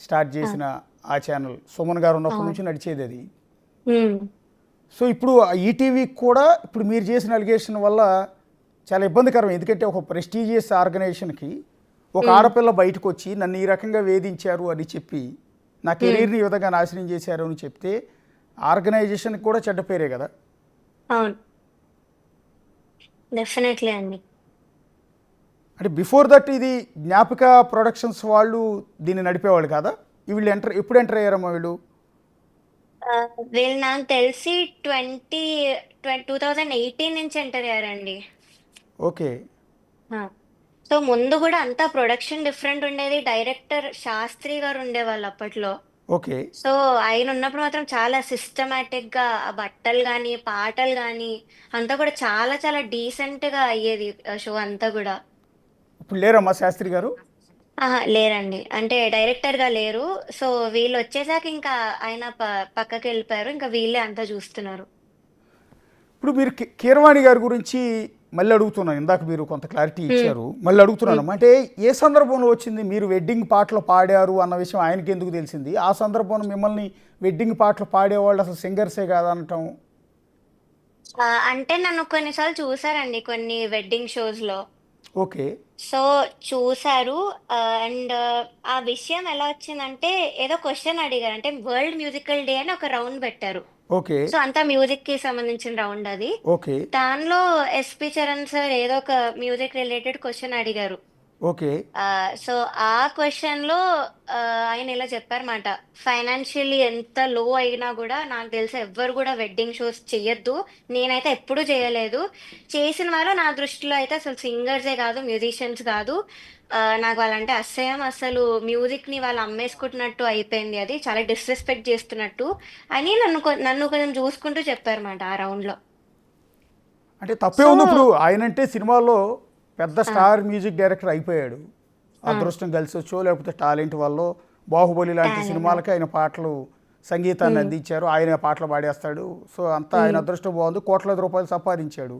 స్టార్ట్ చేసిన ఆ ఛానల్, సుమన్ గారు ఉన్నప్పటి నుంచి నడిచేది అది. సో ఇప్పుడు ఈటీవీ కూడా ఇప్పుడు మీరు చేసిన అలిగేషన్ వల్ల చాలా ఇబ్బందికరం. ఎందుకంటే ఒక ప్రెస్టీజియస్ ఆర్గనైజేషన్కి ఒక ఆడపిల్ల బయటకు వచ్చి నన్ను ఈ రకంగా వేధించారు అని చెప్పి నా కెరీర్ని ఈ విధంగా నాశనం చేశారు అని చెప్తే ఆర్గనైజేషన్కి కూడా చెడ్డ పేరే కదా. అవును, డెఫినెట్లీ అండి. అంటే బిఫోర్ దట్ ఇది జ్ఞాపిక ప్రొడక్షన్స్ వాళ్ళు దీన్ని నడిపేవాళ్ళు కదా. వీళ్ళు ఎప్పుడు ఎంటర్ అయ్యారమ్మా వీళ్ళు? వీళ్ళు నాకు తెలిసి 2018 నుంచి ఎంటర్ అయ్యారండి. ఓకే. సో ముందు కూడా అంతా ప్రొడక్షన్ డిఫరెంట్ ఉండేది. డైరెక్టర్ శాస్త్రి గారు ఉండేవాళ్ళు అప్పట్లో. ఓకే. సో ఆయన ఉన్నప్పుడు మాత్రం చాలా సిస్టమేటిక్ గా ఆ బట్టలు కానీ పాటలు కానీ అంతా కూడా చాలా చాలా డీసెంట్ గా అయ్యేది షో అంతా కూడా. ఇప్పుడు లేరమ్మా శాస్త్రి గారు? లేరండి, అంటే డైరెక్టర్ గా లేరు. సో వీళ్ళు వచ్చేసాక ఇంకా ఆయన పక్కకి వెళ్ళిపోయారు, ఇంకా వీళ్ళే అంతా చూస్తున్నారు. ఇప్పుడు మీరు కీరవాణి గారి గురించి మళ్ళీ అడుగుతున్నాను. ఇందాక మీరు కొంత క్లారిటీ ఇచ్చారు, మళ్ళీ అడుగుతున్నాను. అంటే ఏ సందర్భంలో వచ్చింది మీరు వెడ్డింగ్ పాటలు పాడారు అన్న విషయం ఆయనకి ఎందుకు తెలిసింది? ఆ సందర్భంలో మిమ్మల్ని వెడ్డింగ్ పాటలు పాడేవాళ్ళు అసలు సింగర్సే కాదనటం? అంటే నన్ను కొన్నిసార్లు చూసారండి కొన్ని వెడ్డింగ్ షోస్ లో. ఓకే. సో చూసారు. అండ్ ఆ విషయం ఎలా వచ్చిందంటే ఏదో క్వశ్చన్ అడిగారు, అంటే వరల్డ్ మ్యూజికల్ డే అని ఒక రౌండ్ పెట్టారు. ఓకే. సో అంతా మ్యూజిక్ కి సంబంధించిన రౌండ్ అది. ఓకే. దానిలో ఎస్పి చరణ్ సార్ ఏదో ఒక మ్యూజిక్ రిలేటెడ్ క్వశ్చన్ అడిగారు. ఓకే. సో ఆ క్వశ్చన్ లో ఆయన ఇలా చెప్పారన్నమాట, ఫైనాన్షియల్లీ ఎంత లో అయినా కూడా నాకు తెలిసి ఎవ్వరు కూడా వెడ్డింగ్ షోస్ చెయ్యొద్దు, నేనైతే ఎప్పుడూ చేయలేదు. చేసిన వాళ్ళు నా దృష్టిలో అయితే అసలు సింగర్సే కాదు, మ్యూజిషియన్స్ కాదు. నాకు వాళ్ళంటే అసహ్యం. అసలు మ్యూజిక్ ని వాళ్ళు అమ్మేసుకుంటున్నట్టు అయిపోయింది, అది చాలా డిస్రెస్పెక్ట్ చేస్తున్నట్టు అని నన్ను కొంచెం చూసుకుంటూ చెప్పారన్నమాట ఆ రౌండ్ లో. అంటే తప్పే సో ఉంది. ఇప్పుడు ఆయనంటే సినిమాలో పెద్ద స్టార్ మ్యూజిక్ డైరెక్టర్ అయిపోయాడు. అదృష్టం కలిసి వచ్చో లేకపోతే టాలెంట్ వల్ల బాహుబలి లాంటి సినిమాలకి ఆయన పాటలు సంగీతాన్ని అందించారు. ఆయన పాటలు పాడేస్తాడు. సో అంతా ఆయన అదృష్టం బాగుంది, కోట్లాది రూపాయలు సంపాదించాడు.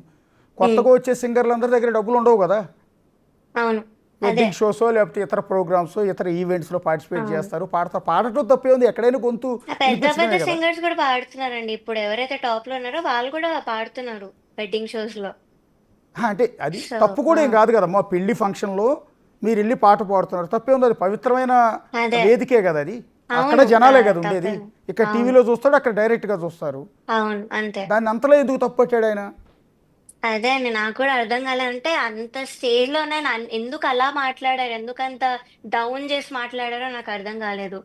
కొత్తగా వచ్చే సింగర్లందరి దగ్గర డబ్బులు ఉండవు కదా. అవును, వెడ్డింగ్ షోసో లేకపోతే ఇతర ప్రోగ్రామ్స్ ఇతర ఈవెంట్స్లో పార్టిసిపేట్ చేస్తారు, పాడతారు. పాడటం తప్పే ఉంది, ఎక్కడైనా గొంతు పెద్ద పెద్ద వినిపించడమే కదా. సింగర్స్ కూడా పాడుతున్నారండి. ఇప్పుడు ఎవరైతే టాప్ లో ఉన్నారో వాళ్ళు కూడా పాడుతున్నారు వెడ్డింగ్ షోస్ లో. అంటే అది సో తప్పు కూడా ఏం కాదు కదమ్మా. పెళ్లి ఫంక్షన్లో మీరు వెళ్ళి పాట పాడుతున్నారు, తప్పే ఉంది. అది పవిత్రమైన అదే, వేదికే కదా అది. అక్కడ అవును, జనాలే కదా ఉండేది. తప్పేం. ఇక్కడ అవును, టీవీలో చూస్తాడు, అక్కడ డైరెక్ట్గా చూస్తారు. అవును, అంతే. దాన్ని అంతలో ఎందుకు తప్పు పట్టాడు ఆయన? అదే అండి, నాకు కూడా అర్థం కాలేదంటే అంత స్టేజ్ లో ఎందుకు అలా మాట్లాడారు, ఎందుకు అంత డౌన్ చేసి మాట్లాడారో నాకు అర్థం కాలేదు.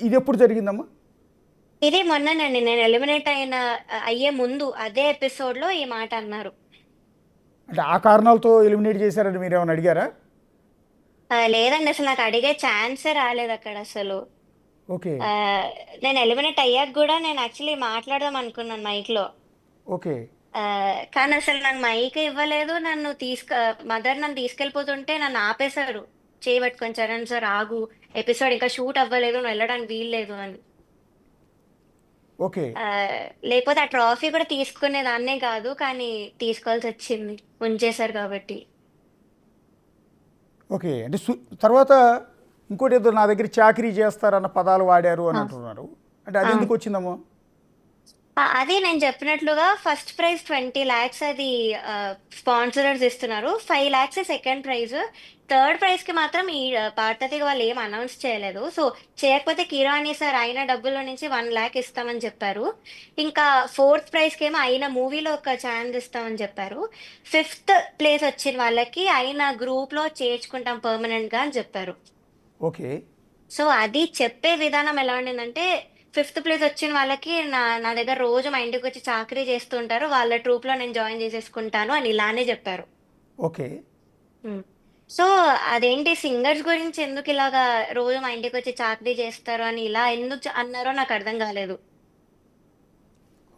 ఇది ఎప్పుడు జరిగిందమ్మా? ఇది మొన్ననండి, నేను ఎలిమినేట్ అయ్యే ముందు అదే ఎపిసోడ్ లో ఈ మాట అన్నారు. అంటే ఆ కారణాలతో ఎలిమినేట్ చేశారని మీరు ఏమైనా అడిగారా? లేదండి, అసలు నాకు అడిగే ఛాన్సే రాలేదు అక్కడ అసలు. ఓకే. ఆ, నేను ఎలిమినేట్ అయ్యాక కూడా నేను యాక్చువల్లీ మాట్లాడదాం అనుకున్నాను మైక్ లో. ఓకే. కానీ అసలు నాకు మైక్ ఇవ్వలేదు. మదర్ నన్ను తీసుకెళ్ళిపోతుంటే నన్ను ఆపేశారు, చేయబట్టుకొని, చరణ్ సార్ ఆగు, ఎపిసోడ్ ఇంకా షూట్ అవ్వలేదు, నువ్వు వెళ్ళడానికి వీల్లేదు అని. ఓకే. లేకపోతే ఆ ట్రాఫీ కూడా తీసుకునేదాన్నే కాదు, కానీ తీసుకోవాల్సి వచ్చింది, ఉంచేశారు కాబట్టి. ఓకే. అంటే తర్వాత ఇంకోటి ఏదో నా దగ్గర చాకరీ చేస్తారన్న పదాలు వాడారు అని ఆ, అంటున్నారు. అంటే అది అవును. ఎందుకు వచ్చిందమ్మా? అది నేను చెప్పినట్లుగా ఫస్ట్ ప్రైజ్ 20 lakhs, అది స్పాన్సరర్స్ ఇస్తున్నారు. 5 lakhs second prize. Third prize కి మాత్రం ఈ పార్టతిగా వాళ్ళు ఏం అనౌన్స్ చేయలేదు. సో చేయకపోతే కిరాణి సార్ అయిన డబ్బుల్లో నుంచి 1 lakh ఇస్తామని చెప్పారు. ఇంకా ఫోర్త్ ప్రైజ్ కి ఏమో అయిన మూవీలో ఒక ఛాన్స్ ఇస్తామని చెప్పారు. ఫిఫ్త్ ప్లేస్ వచ్చిన వాళ్ళకి అయిన గ్రూప్ లో చేర్చుకుంటాం పర్మనెంట్ గా అని చెప్పారు. ఓకే. సో అది చెప్పే విధానం ఎలా ఉండిందంటే, ఫిఫ్త్ ప్లేస్ వచ్చిన వాళ్ళకి నా నా దగ్గర రోజు మా ఇంటికి వచ్చి చాకరీ చేస్తుంటారు, వాళ్ళ ట్రూప్ లో నేను జాయిన్ చేసేసుకుంటాను అని ఇలానే చెప్పారు. ఓకే. ఉమ్. సో అదేంటి సింగర్స్ గురించి ఎందుకు ఇలాగా రోజు మా ఇంటికి వచ్చి చాకరీ చేస్తారు అని ఇలా ఎందుకు అన్నారో నాకు అర్థం కాలేదు.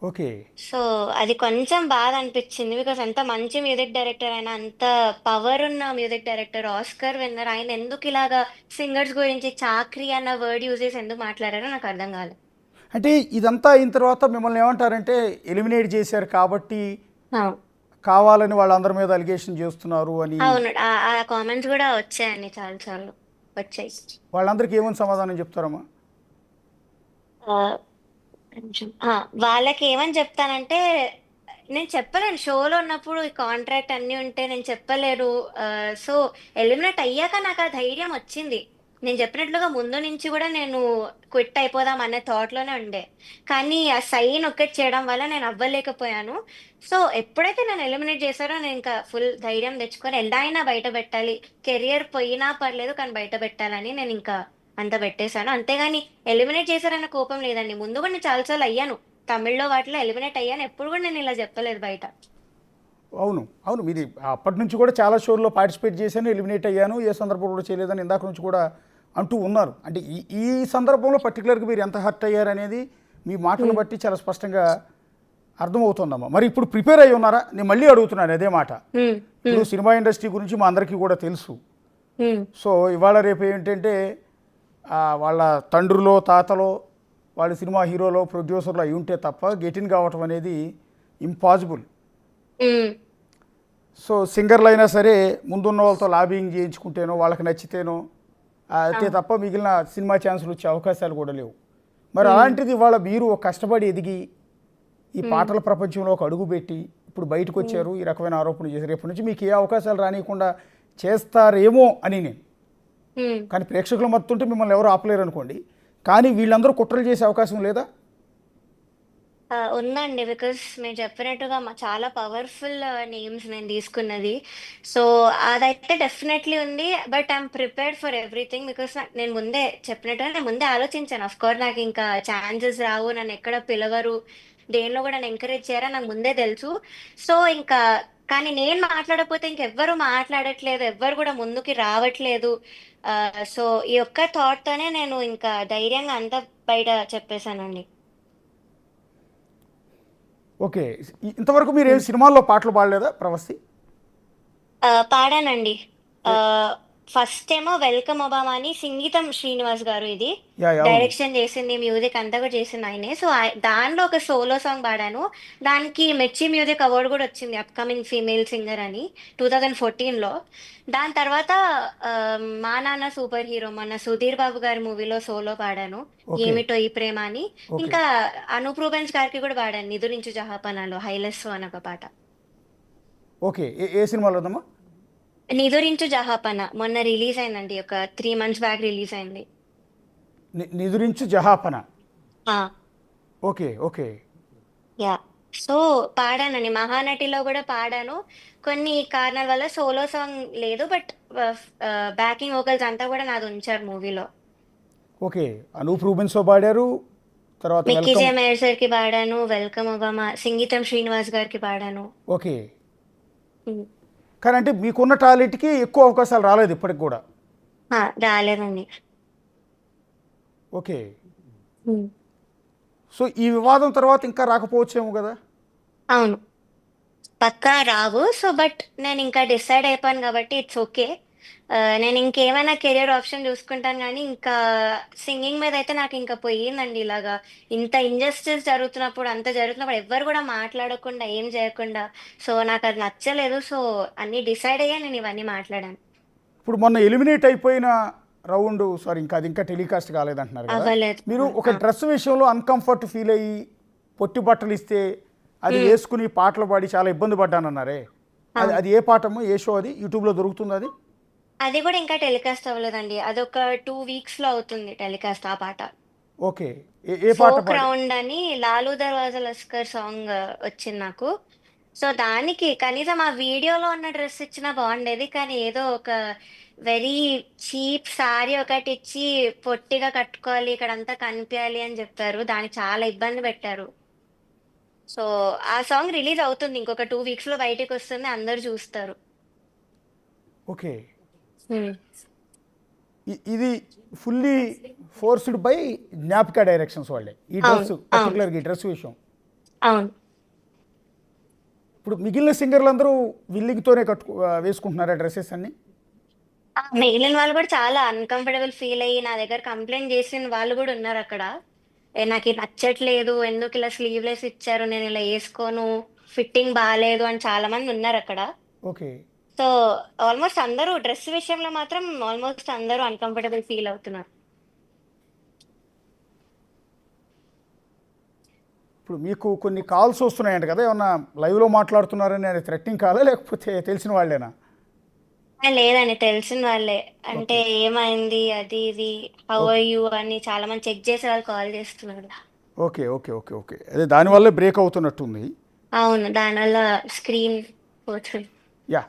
ఓకే. సో అది కొంచెం బాధ అనిపించింది బికాస్ ఎంత మంచి మ్యూజిక్ డైరెక్టర్ అయినా అంత పవర్ ఉన్న మ్యూజిక్ డైరెక్టర్ ఆస్కర్ విన్నర్ ఆయన ఎందుకు ఇలాగా సింగర్స్ గురించి చాక్రీ అన్న వర్డ్ యూజ్ చేసి ఎందుకు మాట్లాడారో నాకు అర్థం కాలేదు. అంటే ఇదంతా అయిన తర్వాత మిమ్మల్ని ఏమంటారంటే ఎలిమినేట్ చేశారు కాబట్టి అవును. కావాలని వాళ్ళందరి మీద అలిగేషన్ చేస్తున్నారు అని. అవును. ఆ కామెంట్స్ కూడా వచ్చాయండి, చాలా సార్లు వచ్చాయి. వాళ్ళందరికీ ఏమని సమాధానం చెప్తారమ్మా? ఆ, కొంచెం వాళ్ళకి ఏమని చెప్తానంటే నేను చెప్పలేను, షోలో ఉన్నప్పుడు ఈ కాంట్రాక్ట్ అన్నీ ఉంటే నేను చెప్పలేరు. సో ఎలిమినేట్ అయ్యాక నాకు ఆ ధైర్యం వచ్చింది. నేను చెప్పినట్లుగా ముందు నుంచి కూడా నేను క్విట్ అయిపోదాం అనే థాట్లోనే ఉండే, కానీ ఆ సైన్ ఒక్కటి చేయడం వల్ల నేను అవ్వలేకపోయాను. సో ఎప్పుడైతే నన్ను ఎలిమినేట్ చేశారో నేను ఇంకా ఫుల్ ధైర్యం తెచ్చుకొని ఎలా అయినా బయట పెట్టాలి, కెరియర్ పోయినా పర్లేదు కానీ బయట పెట్టాలని నేను ఇంకా అంత పెట్టేశాను. అంతేగాని ఎలిమినేట్ చేశారన్న కోపం లేదండి, ముందు కూడా నేను చాలాసార్లు అయ్యాను, తమిళ్లో వాటిలో ఎలిమినేట్ అయ్యాను, ఎప్పుడు కూడా నేను ఇలా చెప్పలేదు బయట. అవును, అవును. మీరు అప్పటి నుంచి కూడా చాలా షోల్లో పార్టిసిపేట్ చేశాను, ఎలిమినేట్ అయ్యాను, ఏ సందర్భంలో కూడా చేయలేదని ఇందాక నుంచి కూడా అంటూ ఉన్నారు. అంటే ఈ ఈ సందర్భంలో పర్టికులర్గా మీరు ఎంత హర్ట్ అయ్యారనేది మీ మాటలను బట్టి చాలా స్పష్టంగా అర్థమవుతుందమ్మా. మరి ఇప్పుడు ప్రిపేర్ అయ్యి ఉన్నారా? నేను మళ్ళీ అడుగుతున్నాను అదే మాట. హ్మ్. ఇప్పుడు సినిమా ఇండస్ట్రీ గురించి మా అందరికీ కూడా తెలుసు. హ్మ్. సో ఇవాళ రేపు ఏంటంటే వాళ్ళ తండ్రులో తాతలో వాళ్ళు సినిమా హీరోలో ప్రొడ్యూసర్లు అయి ఉంటే తప్ప గెటిన్ కావటం అనేది ఇంపాసిబుల్. హ్మ్. సో సింగర్లు అయినా సరే ముందున్న వాళ్ళతో లాబింగ్ చేయించుకుంటేనో వాళ్ళకి నచ్చితేనో అయితే తప్ప మిగిలిన సినిమా ఛాన్సులు వచ్చే అవకాశాలు కూడా లేవు. మరి అలాంటిది ఇవాళ మీరు ఒక కష్టపడి ఎదిగి ఈ పాటల ప్రపంచంలో ఒక అడుగు పెట్టి ఇప్పుడు బయటకు వచ్చారు, ఈ రకమైన ఆరోపణలు చేశారు. రేపటి నుంచి మీకు ఏ అవకాశాలు రానియకుండా చేస్తారేమో అని నేను, హ్మ్. కానీ ప్రేక్షకులు మత్తుంటే మిమ్మల్ని ఎవరు ఆపలేరు అనుకోండి, కానీ వీళ్ళందరూ కుట్రలు చేసే అవకాశం లేదా? ఉందండి, బికాస్ మీరు చెప్పినట్టుగా చాలా పవర్ఫుల్ నేమ్స్ నేను తీసుకున్నది. సో అదైతే డెఫినెట్లీ ఉంది, but I'm prepared for everything because నేను ముందే చెప్పినట్టుగా నేను ముందే ఆలోచించాను. అఫ్ కోర్స్ నాకు ఇంకా ఛాన్సెస్ రావు, నన్ను ఎక్కడ పిలవరు, దేనిలో కూడా నన్ను ఎంకరేజ్ చేయరా నాకు ముందే తెలుసు. సో ఇంకా కానీ నేను మాట్లాడకపోతే ఇంకెవ్వరు మాట్లాడట్లేదు, ఎవ్వరు కూడా ముందుకి రావట్లేదు. సో ఈ ఒక్క థాట్ తోనే నేను ఇంకా ధైర్యంగా అంతా బయట చెప్పేశానండి. ఓకే. ఇంతవరకు మీరు ఏం సినిమాల్లో పాటలు పాడలేదా ప్రవస్తి? పాడానండి. ఫస్ట్ ఏమో వెల్కమ్ ఒబామా అని సంగీతం శ్రీనివాస్ గారు ఇది యా, అవును. డైరెక్షన్ చేసింది, మ్యూజిక్ అంతా కూడా చేసింది ఆయనే. సో దానిలో ఒక సోలో సాంగ్ పాడాను, దానికి మెచ్చి మ్యూజిక్ అవార్డు కూడా వచ్చింది, అప్కమింగ్ ఫీమేల్ సింగర్ అని 2014లో. దాని తర్వాత ఆ, మా నాన్న సూపర్ హీరో మొన్న సుధీర్ బాబు గారి మూవీలో సోలో పాడాను, ఓకే. ఏమిటో ఈ ప్రేమ అని. ఓకే. ఇంకా అనూప్ రూబెన్స్ గారికి కూడా పాడాను, నిదురించు జహాపనాలో హైలెస్ అని ఒక పాట. ఓకే. ఏ సినిమాలో ఉందమ్మా? నిదురించు జహాపన మొన్న రిలీజ్ అయిందండి, ఒక 3 months బ్యాక్ రిలీజ్ అయింది. నిదురించు జహాపన. ఆ, ఓకే. ఓకే. యా. సో పాడానండి, మహానటిలో కూడా పాడాను. కొన్ని కారణాల వల్ల సోలో సాంగ్ లేదు, బట్ బ్యాకింగ్ వోకల్స్ అంతా కూడా నాది ఉంచారు మూవీలో. ఓకే. అనూప్ రూబెన్స్తో పాడారు, తర్వాత మిక్కీ వెల్కమ్. జే మేయర్ కి పాడాను, వెల్కమ్ ఒబామా సంగీతం శ్రీనివాస్ గారికి పాడాను. ఓకే. ఉమ్. కానీ అంటే మీకున్న టాలెంట్కి ఎక్కువ అవకాశాలు రాలేదు ఇప్పటికి కూడా. రాలేదండి. ఓకే. ఉమ్. సో ఈ వివాదం తర్వాత ఇంకా రాకపోవచ్చేమో కదా? అవును, పక్కా రావు. సో బట్ నేను ఇంకా డిసైడ్ అయిపోయాను కాబట్టి ఇట్స్ ఓకే. నేను ఇంకేమైనా కెరియర్ ఆప్షన్ చూసుకుంటాను, కానీ ఇంకా సింగింగ్ మీద అయితే నాకు ఇంకా పోయిందండి. ఇలాగా ఇంత ఇంజస్టిస్ జరుగుతున్నప్పుడు, అంత జరుగుతున్నప్పుడు ఎవ్వరు కూడా మాట్లాడకుండా ఏం చేయకుండా, సో నాకు అది నచ్చలేదు. సో అన్ని డిసైడ్ అయ్యా నేను ఇవన్నీ మాట్లాడాను. ఇప్పుడు మొన్న ఎలిమినేట్ అయిపోయిన రౌండ్, సారీ ఇంకా అది ఇంకా టెలికాస్ట్ కాలేదంటున్నారు కదా, అవ్వలేదు. మీరు ఒక డ్రెస్ విషయంలో అన్కంఫర్ట్ ఫీల్ అయ్యి పొట్టి బట్టలు ఇస్తే అది వేసుకుని పాటలు పాడి చాలా ఇబ్బంది పడ్డానన్నారే, అది అది ఏ పాటమో, ఏ షో అది? యూట్యూబ్లో దొరుకుతుంది అది? అది కూడా ఇంకా టెలికాస్ట్ అవ్వలేదండి, అదొక 2 weeks లో అవుతుంది టెలికాస్ట్ ఆ పాట. ఓకే. ఏ పాట ఫోక్ పాడి? రౌండ్ అని లాలూ దర్వాజా లస్కర్ సాంగ్ వచ్చింది నాకు. సో దానికి కనీసం ఆ వీడియోలో ఉన్న డ్రెస్ ఇచ్చినా బాగుండేది, కానీ ఏదో ఒక వెరీ చీప్ సారీ ఒకటి ఇచ్చి పొట్టిగా కట్టుకోవాలి, ఇక్కడంతా కనిపించాలి అని చెప్పారు, దానికి చాలా ఇబ్బంది పెట్టారు. సో ఆ సాంగ్ రిలీజ్ అవుతుంది, ఇంకొక 2 weeks లో బయటకు వస్తుంది, అందరు చూస్తారు. ఓకే. Hmm. ఇది fully forced by Gnapika directions వాళ్ళే ఈ డ్రెస్, అవును. పర్టికులర్గా ఈ డ్రెస్ విషయం. అవును. ఇప్పుడు మిగిలిన సింగర్లందరూ విల్లింగ్తోనే వేసుకుంటున్నారా డ్రెస్సెస్ అన్ని? మిగిలిన వాళ్ళు కూడా చాలా అన్‌కంఫర్టబుల్ ఫీల్ అయ్యి నా దగ్గర కంప్లెయింట్ చేసిన వాళ్ళు కూడా ఉన్నారక్కడ. నాకిది నచ్చట్లేదు. ఎందుకిలా స్లీవ్‌లెస్ ఇచ్చారు. నేనిలా యేసుకోను. ఫిట్టింగ్ బాలేదు అని చాలా మంది ఉన్నారక్కడ. ఓకే. సో, ఆల్మోస్ట్ అందరూ డ్రెస్ విషయంలో మాత్రం ఆల్మోస్ట్ అందరూ అన్‌కంఫర్టబుల్ ఫీల్ అవుతున్నారు. ఇప్పుడు మీకు కొన్ని కాల్స్ వస్తున్నాయంట కదా! ఏమన్నా లైవ్‌లో మాట్లాడుతున్నారని అది థ్రెటనింగ్ కాలా? లేకపోతే తెలిసిన వాళ్ళేనా? లేదండి, తెలిసిన వాళ్ళే. అంటే ఓకే. ఏమైంది అది ఇది, హౌ ఓకే. ఆర్ యూ అని చాలా మంది చెక్ చేసే వాళ్ళు కాల్ చేస్తున్నారు. ఓకే. ఓకే. ఓకే. ఓకే. అదే దానివల్లే బ్రేక్ అవుతున్నట్టుంది. అవును. దానివల్ల స్క్రీన్ పోతుంది. యాహ్!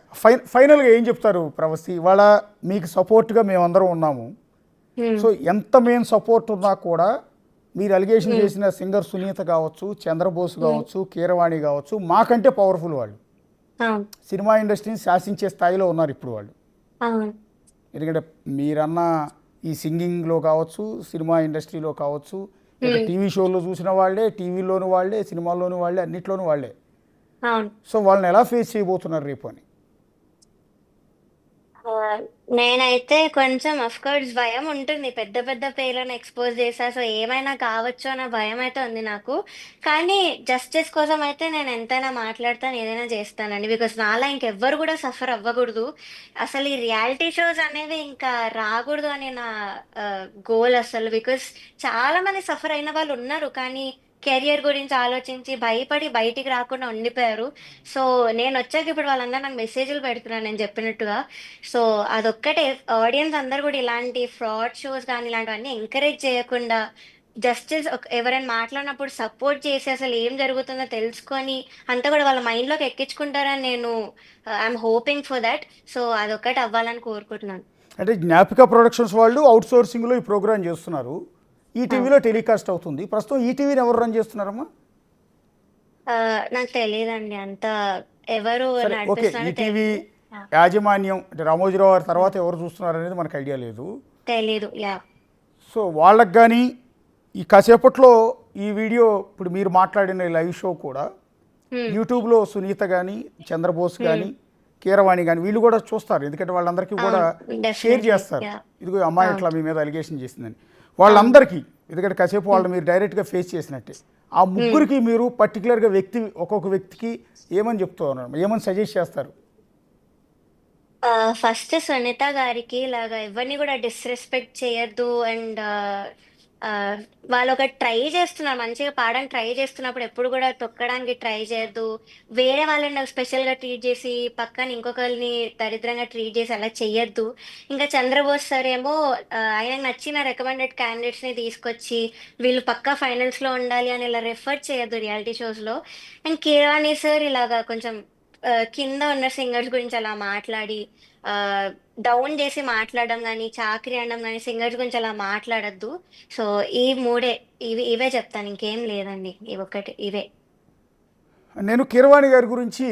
ఫైనల్‌గా ఏం చెప్తారు ప్రవస్తి? ఇవాళ మీకు సపోర్ట్‌గా మేమందరం ఉన్నాము. హ్మ్. సో, ఎంత మేము సపోర్ట్ ఉన్నా కూడా మీరు అలిగేషన్ హ్మ్. చేసిన సింగర్ సునీత కావచ్చు, చంద్రబోస్ హ్మ్. కావచ్చు, కీరవాణి కావచ్చు, మాకంటే పవర్‌ఫుల్ వాళ్ళు. అవును. సినిమా ఇండస్ట్రీని శాసించే స్థాయిలో ఉన్నారు ఇప్పుడు వాళ్ళు. అవును. ఎందుకంటే మీరన్న ఈ సింగింగ్‌లో కావచ్చు, సినిమా ఇండస్ట్రీలో కావచ్చు, ఇక హ్మ్. టీవీ షోల్లో చూసిన వాళ్ళే, టీవీలోను వాళ్ళే, సినిమాల్లోను వాళ్ళే, అన్నిట్లోనూ వాళ్ళే. అవును. సో, వాళ్ళని ఎలా ఫేస్ చేయబోతున్నారు రేపు అని? ఆహ్, నేనైతే కొంచెం ఆఫ్‌కోర్స్ భయం ఉంటుంది. పెద్ద పెద్ద పేర్లను ఎక్స్‌పోజ్ చేశా. సో, ఏమైనా కావచ్చు అన్న భయమైతే ఉంది నాకు. కానీ జస్టిస్ కోసం అయితే నేను ఎంతైనా మాట్లాడతాను. ఏదైనా చేస్తానండి. బికాజ్ నాలా ఇంకెవ్వరు కూడా సఫర్ అవ్వకూడదు. అసలు ఈ రియాలిటీ షోస్ అనేవి ఇంకా రాకూడదు అని నా గోల్ అసలు. బికాజ్ చాలా మంది సఫర్ అయిన వాళ్ళు ఉన్నారు. కానీ కెరియర్ గురించి ఆలోచించి భయపడి బయటికి రాకుండా ఉండిపోయారు. సో, నేనొచ్చాక ఇప్పుడు వాళ్ళందరూ నాకు మెసేజ్‌లు పెడుతున్నారు నేను చెప్పినట్టుగా. సో, అదొక్కటే ఆడియన్స్ అందరూ గూడా ఇలాంటి ఫ్రాడ్ షోస్ గానీ, ఇలాంటివన్నీ ఎంకరేజ్ చేయకుండా, జస్టిస్ ఎవరైనా మాట్లాడినప్పుడు సపోర్ట్ చేసి, అసలు ఏం జరుగుతుందో తెలుసుకొని, అంతా గూడా వాళ్ళ మైండ్‌లోకి ఎక్కించుకుంటారని నేను I'm hoping for that. So, అదొక్కటి అవ్వాలని కోరుకుంటున్నాను. అంటే జ్ఞాపిక ప్రొడక్షన్స్ వాళ్ళు అవుట్‌సోర్సింగ్‌లో ఈ ప్రోగ్రామ్ చేస్తున్నారు. ఆ! ఈటీవీలో టెలికాస్ట్ అవుతుంది. ప్రస్తుతం ఈటీవీని ఎవరు రన్ చేస్తున్నారమ్మా? నాకు తెలీదండి. ఎవరు సరే, ఓకే. నడిపిస్తున్నారో ఈటీవీ తెలీదు. యాహ్! యాజమాన్యం అంటే రామోజీరావు గారి హ్మ్. తర్వాత ఎవరు చూస్తున్నారనేది మనకు ఐడియా లేదు. తెలీదు. యాహ్! సో, వాళ్ళకి గానీ ఈ కాసేపట్లో ఈ వీడియో ఇప్పుడు మీరు మాట్లాడిన ఈ లైవ్ షో కూడా హ్మ్. యూట్యూబ్‌లో సునీత గానీ, చంద్రబోస్ హ్మ్. గానీ, కీరవాణి గానీ వీళ్ళు కూడా చూస్తారు. ఎందుకంటే వాళ్ళందరికీ కూడా అవును. Share definitely. చేస్తారు. యాహ్! ఇదిగో ఈ అమ్మాయి అవును. ఇట్లా మీ మీద అలిగేషన్ చేసిందని. అవును. వాళ్ళందరికీ ఎందుకంటే కాసేపు హ్మ్. వాళ్ళని మీరు డైరెక్ట్‌గా ఫేస్ చేసినట్టే. ఆ హ్మ్. ముగ్గురికి మీరు పర్టిక్యులర్‌గా ఒక్కొక్క వ్యక్తికి ఏమని చెప్తూ ఉన్నారు? ఏమని సజెస్ట్ చేస్తారు? ఫస్ట్ సునీత గారికి ఇలాగ ఎవరిని కూడా డిస్‌రెస్పెక్ట్ చేయొద్దు. అండ్ ఆహ్, వాళ్ళొకటి ట్రై చేస్తున్నారు. మంచిగా పాడడానికి ట్రై చేస్తున్నప్పుడు ఎప్పుడు కూడా తొక్కడానికి ట్రై చేయొద్దు. వేరే వాళ్ళని నాకు స్పెషల్‌గా ట్రీట్ చేసి, పక్కన ఇంకొకళ్ళని దరిద్రంగా ట్రీట్ చేసి అలా చెయ్యొద్దు. ఇంకా చంద్రబోస్ సార్ ఏమో ఆయనకు నచ్చిన రికమెండెడ్ క్యాండిడేట్స్‌ని తీసుకొచ్చి, వీళ్ళు పక్కా ఫైనల్స్‌లో ఉండాలి అని ఇలా రెఫర్ చేయొద్దు రియాలిటీ షోస్‌లో. అండ్ కీరవాణి సార్ ఇలాగా కొంచెం కింద ఉన్న సింగర్స్ గురించి అలా మాట్లాడి, ఆహ్, డౌన్ జేసి మాట్లాడడం గానీ, చాకిరీ అనడం గానీ, సింగర్స్ గురించి అలా మాట్లాడొద్దు. సో, ఈ 3 ఇవే చెప్తాను. ఇంకేం లేదండి. ఇవే. నేను కీరవాణి గారి గురించి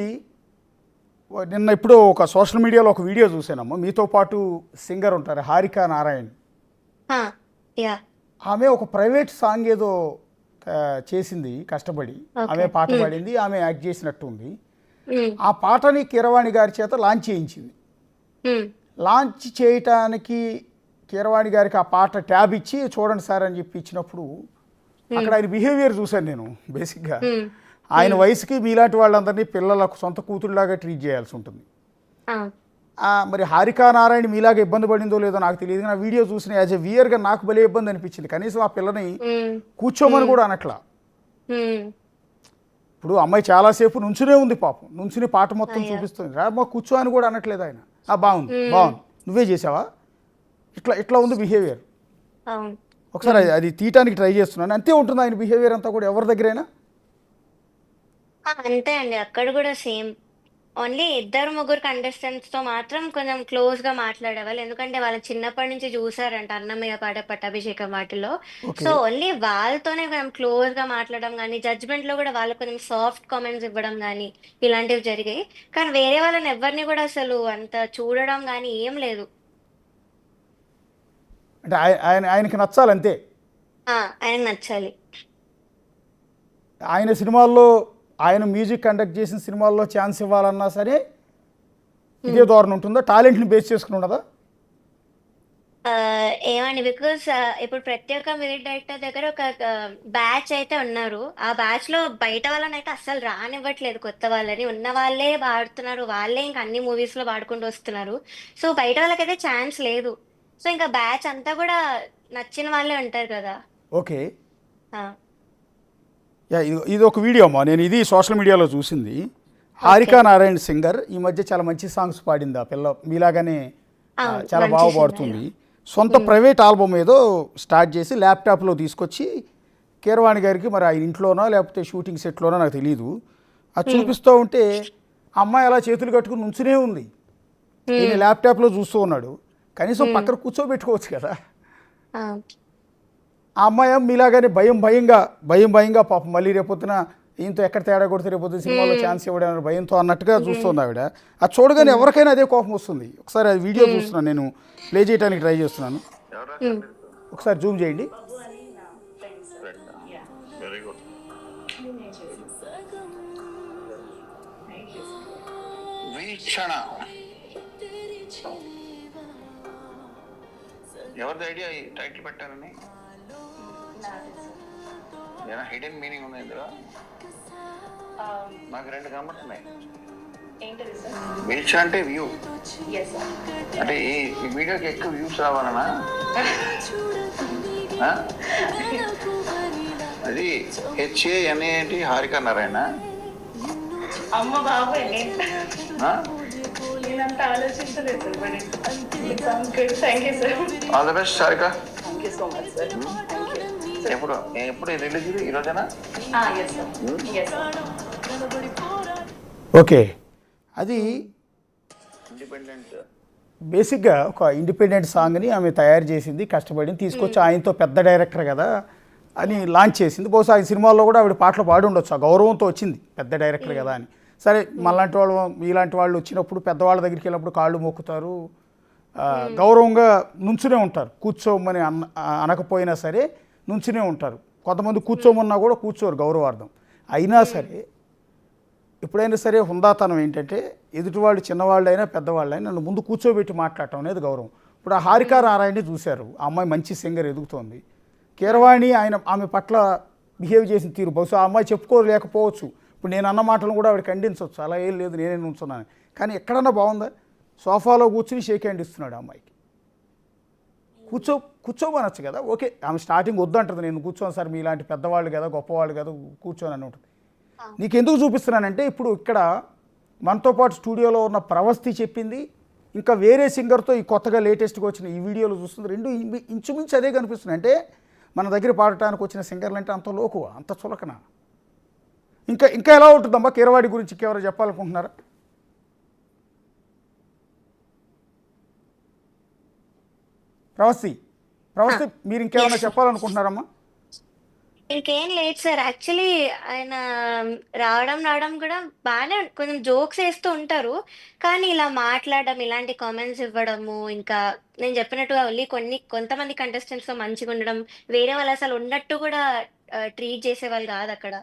నిన్న ఎప్పుడో ఒక సోషల్ మీడియాలో ఒక వీడియో చూశానమ్మా. మీతో పాటు సింగర్ ఉంటారు హారిక నారాయణ్. ఆ! యాహ్! ఆమె ఒక ప్రైవేట్ సాంగ్ ఏదో చేసింది కష్టపడి. ఆమె ఓకే. పాట హ్మ్. పాడింది. ఆమె యాక్ట్ చేసినట్టు ఉంది. హ్మ్. ఆ పాటని కీరవాణి గారి చేత లాంచ్ చేయించింది. హ్మ్. లాంచ్ చేయటానికి కీరవాణి గారికి ఆ పాట ట్యాబ్ ఇచ్చి చూడండి సార్ అని చెప్పి ఇచ్చినప్పుడు హ్మ్. అక్కడ ఆయన బిహేవియర్ చూశాను నేను బేసిక్‌గా. హ్మ్. ఆయన హ్మ్. వయసుకి మీలాంటి వాళ్ళందరినీ పిల్లలకు సొంత కూతురులాగా ట్రీట్ చేయాల్సి ఉంటుంది. ఆ! మరి హారికా నారాయణ మీలాగా ఇబ్బంది పడిందో లేదో నాకు తెలియదు. నా వీడియో చూసిన యాజ్ ఎ వ్యూయర్‌గా నాకు భలే ఇబ్బంది అనిపించింది. కనీసం ఆ పిల్లని హ్మ్. కూర్చోమని హ్మ్. కూడా అనట్లా. హ్మ్. ఇప్పుడు అమ్మాయి చాలాసేపు నుంచునే ఉంది పాపం. నుంచుని పాట మొత్తం అయ్యో! చూపిస్తుంది. రామ్మా కూర్చో అని కూడా అనట్లేదు ఆయన. బాగుంది. హ్మ్. బాగుంది. నువ్వే చేసావా? ఇట్లా ఇట్లా ఉంది బిహేవియర్. అవును. ఒకసారి హ్మ్. అది తీయటానికి ట్రై చేస్తున్నాను. అంతే ఉంటుంది ఆయన బిహేవియర్ అంతా కూడా ఎవరి దగ్గరైనా. అంతే అండి. అక్కడ గూడా సేమ్. ఓన్లీ ఇద్దరు, ముగ్గురు కంటెస్టెంట్స్‌తో మాత్రం కొంచెం క్లోజ్‌గా మాట్లాడేవాళ్ళు. ఎందుకంటే వాళ్ళు చిన్నప్పటి నుంచి చూసారంట 'అన్నమయ్య పాట', 'పట్టాభిషేకం' వాటిలో. So, okay. ఓన్లీ వాళ్ళతోనే కొంచెం క్లోజ్‌గా మాట్లాడడం గానీ, జడ్జ్‌మెంట్‌లో గూడా వాళ్ళకి కొంచెం సాఫ్ట్ కామెంట్స్ ఇవ్వడం గానీ, ఇలాంటివి జరిగాయి. కానీ వేరే వాళ్ళని ఎవ్వరిని గూడా అసలు అంత చూడడం గానీ ఏం లేదు. అంటే ఆయనకి నచ్చాలంతే. ఆయనకి నచ్చాలి. ఆయన సినిమాల్లో ఆయన మ్యూజిక్ కండక్ట్ చేసిన సినిమాల్లో ఛాన్స్ ఇవ్వాలన్నా సరే ఇదే ధోరణి ఉంటుందా? టాలెంట్ని బేస్ చేసుకుని ఉండదా? ఏమండి బికాస్ ఇప్పుడు ప్రతి ఒక్క మ్యూజిక్ డైరెక్టర్ దగ్గర ఒక బ్యాచ్ అయితే ఉన్నారు. ఆ బ్యాచ్ లో బయట వాళ్ళని అయితే అస్సలు రానివ్వట్లేదు, కొత్త వాళ్ళని. ఉన్న వాళ్ళే పాడుతున్నారు, వాళ్ళే ఇంకా అన్ని మూవీస్ లో పాడుకుంటూ వస్తున్నారు. సో బయట వాళ్ళకైతే ఛాన్స్ లేదు. సో ఇంకా బ్యాచ్ అంతా కూడా నచ్చిన వాళ్ళే ఉంటారు కదా. ఓకే. ఆ, ఇది ఒక వీడియో అమ్మా, నేను ఇది సోషల్ మీడియాలో చూసింది. హారిక నారాయణ సింగర్ ఈ మధ్య చాలా మంచి సాంగ్స్ పాడింది. ఆ పిల్ల మీలాగానే చాలా మంచి బాగా singer. పాడుతుంది. సొంత ప్రైవేట్ ఆల్బమ్ ఏదో స్టార్ట్ చేసి ల్యాప్టాప్లో తీసుకొచ్చి కీరవాణి గారికి, మరి ఆయన ఇంట్లోనో లేకపోతే షూటింగ్ సెట్లోనో నాకు తెలియదు, అది చూపిస్తూ ఉంటే ఆ అమ్మాయి అలా చేతులు కట్టుకుని నుంచునే ఉంది. ఈయన ల్యాప్టాప్లో చూస్తూ ఉన్నాడు. కనీసం పక్కన కూర్చోబెట్టుకోవచ్చు కదా. ఆ, ఆ అమ్మాయి మీలాగానే భయంగా పాపం మళ్ళీ రేపొద్దున ఈయనతో ఎక్కడ తేడా కొడితే రేపొద్దున సినిమాలో ఛాన్స్ ఇవ్వడానికి భయంతో అన్నట్టుగా చూస్తుంది ఆవిడ. అది చూడగానే ఎవరికైనా అదే కోపం వస్తుంది. ఒకసారి అది వీడియో చూస్తున్నాను, నేను ప్లే చేయడానికి ట్రై చేస్తున్నాను. ఒకసారి జూమ్ చేయండి. Very good. వీక్షణ ఎవరిది ఐడియా ఈ టైటిల్ పెట్టారని? ఏమైనా హిడెన్ మీనింగ్ ఉంది ఇందులో? నాకు రెండు కనబడుతున్నాయి. వీక్ష అంటే వ్యూ, అంటే ఈ వీడియోకి ఎక్కువ వ్యూస్ రావాలనా? ఆ? అది HANAT హారిక నారాయణ. అమ్మ బాబాయ్ ఆ? నేనంత ఆలోచించలేదు sir, but it's good. Thank you sir. All the best Harika. Thank you so much sir. Thank you. ఎప్పుడు రిలీజ్ ఇది? ఈరోజేనా? Yes sir. Yes sir. Okay, అది ఇండిపెండెంట్ బేసిక్గా ఒక ఇండిపెండెంట్ సాంగ్ని ఆమె తయారు చేసింది, కష్టపడింది, తీసుకొచ్చి ఆయనతో పెద్ద డైరెక్టర్ కదా అని లాంచ్ చేసింది. బహుశా ఈ సినిమాల్లో కూడా ఆవిడ పాటలు పాడి ఉండొచ్చు, ఆ గౌరవంతో వచ్చింది పెద్ద డైరెక్టర్ కదా అని. సరే, మళ్ళాంటి వాళ్ళు మీలాంటి వాళ్ళు వచ్చినప్పుడు పెద్దవాళ్ళ దగ్గరికి వెళ్ళినప్పుడు కాళ్ళు మొక్కుతారు, గౌరవంగా నుంచునే ఉంటారు. కూర్చోమని అనకపోయినా సరే నుంచునే ఉంటారు. కొంతమంది కూర్చోమన్నా కూడా కూర్చోరు గౌరవార్థం. అయినా సరే ఎప్పుడైనా సరే హుందాతనం ఏంటంటే ఎదుటివాళ్ళు చిన్నవాళ్ళైనా పెద్దవాళ్ళైనా నన్ను ముందు కూర్చోబెట్టి మాట్లాడటం అనేది గౌరవం. ఇప్పుడు ఆ హారిక నారాయణని చూశారు, ఆ అమ్మాయి మంచి సింగర్ ఎదుగుతోంది. కీరవాణి ఆమె పట్ల బిహేవ్ చేసిన తీరు బహుశా ఆ అమ్మాయి చెప్పుకోలేకపోవచ్చు. ఇప్పుడు నేను అన్న మాటలను కూడా ఆవిడ ఖండించవచ్చు, అలా ఏం లేదు నేనే నుంచున్నాను. కానీ ఎక్కడన్నా బాగుందా? సోఫాలో కూర్చుని షేక్ హ్యాండ్ ఇస్తున్నాడు ఆ అమ్మాయికి. కూర్చోమనొచ్చు కదా. ఓకే, ఆమె స్టార్టింగ్ వద్దంటుంది, నేను కూర్చోను సార్, మీలాంటి పెద్దవాళ్ళు కదా గొప్పవాళ్ళు కదా కూర్చోని అని ఉంటుంది. నీకు ఎందుకు చూపిస్తున్నానంటే ఇప్పుడు ఇక్కడ మనతో పాటు స్టూడియోలో ఉన్న ప్రవస్తి చెప్పింది, ఇంకా వేరే సింగర్తో ఈ కొత్తగా లేటెస్ట్గా వచ్చిన ఈ వీడియోలో చూస్తుంది, రెండు ఇంచుమించు అదే కనిపిస్తున్నాయి. అంటే మన దగ్గర పాడటానికి వచ్చిన సింగర్లు అంటే అంత లోకువ, అంత చులకన. ఇంకా ఎలా ఉంటుందమ్మా కీరవాణి గురించి ఇంకెవరో చెప్పాలనుకుంటున్నారా? ప్రవస్తి మీరు ఇంకేమైనా చెప్పాలనుకుంటున్నారమ్మా? ఇంకేం లేదు సార్. యాక్చువల్లీ ఆయన రావడం కూడా బాగానే కొంచెం జోక్స్ వేస్తూ ఉంటారు. కానీ ఇలా మాట్లాడడం, ఇలాంటి కామెంట్స్ ఇవ్వడము, ఇంకా నేను చెప్పినట్టుగా ఓన్లీ కొంతమంది కంటెస్టెంట్స్తో మంచిగా ఉండడం, వేరే వాళ్ళు అసలు ఉన్నట్టు కూడా ట్రీట్ చేసేవాళ్ళు కాదు అక్కడ.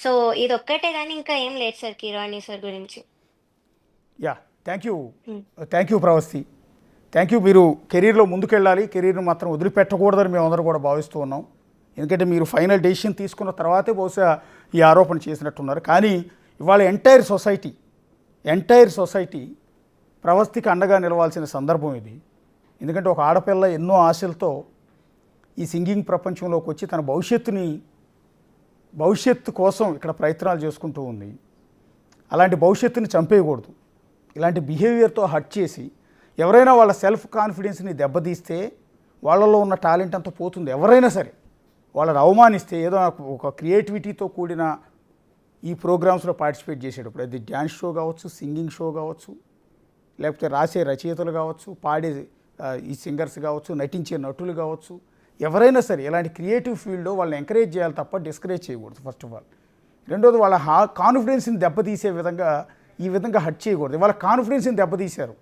సో ఇది ఒక్కటే కానీ ఇంకా ఏం లేదు సార్ కీరవాణి సార్ గురించి. Yeah, thank you Pravasthi, thank you. మీరు కెరీర్లో ముందుకెళ్ళాలి, కెరీర్ని మాత్రం వదిలిపెట్టకూడదని మేమందరం కూడా భావిస్తూ ఉన్నాం. ఎందుకంటే మీరు ఫైనల్ డెసిషన్ తీసుకున్న తర్వాతే బహుశా ఈ ఆరోపణ చేసినట్టున్నారు. కానీ ఇవాళ ఎంటైర్ సొసైటీ ప్రవస్తికి అండగా నిలవాల్సిన సందర్భం ఇది. ఎందుకంటే ఒక ఆడపిల్ల ఎన్నో ఆశలతో ఈ సింగింగ్ ప్రపంచంలోకి వచ్చి తన భవిష్యత్తు కోసం ఇక్కడ ప్రయత్నాలు చేసుకుంటూ ఉంది. అలాంటి భవిష్యత్తుని చంపేయకూడదు. ఇలాంటి బిహేవియర్తో హర్ట్ చేసి ఎవరైనా వాళ్ళ సెల్ఫ్ కాన్ఫిడెన్స్ని దెబ్బతీస్తే వాళ్ళలో ఉన్న టాలెంట్ అంతా పోతుంది. ఎవరైనా సరే వాళ్ళని అవమానిస్తే, ఏదో ఒక క్రియేటివిటీతో కూడిన ఈ ప్రోగ్రామ్స్లో పార్టిసిపేట్ చేసేటప్పుడు, అది డ్యాన్స్ షో కావచ్చు, సింగింగ్ షో కావచ్చు, లేకపోతే రాసే రచయితలు కావచ్చు, పాడే ఈ సింగర్స్ కావచ్చు, నటించే నటులు కావచ్చు, ఎవరైనా సరే ఇలాంటి క్రియేటివ్ ఫీల్డ్లో వాళ్ళని ఎంకరేజ్ చేయాలి తప్ప డిస్కరేజ్ చేయకూడదు ఫస్ట్ ఆఫ్ ఆల్. రెండోది వాళ్ళ కాన్ఫిడెన్స్ని దెబ్బతీసే విధంగా ఈ విధంగా హర్ట్ చేయకూడదు. వాళ్ళ కాన్ఫిడెన్స్ని దెబ్బతీశారు.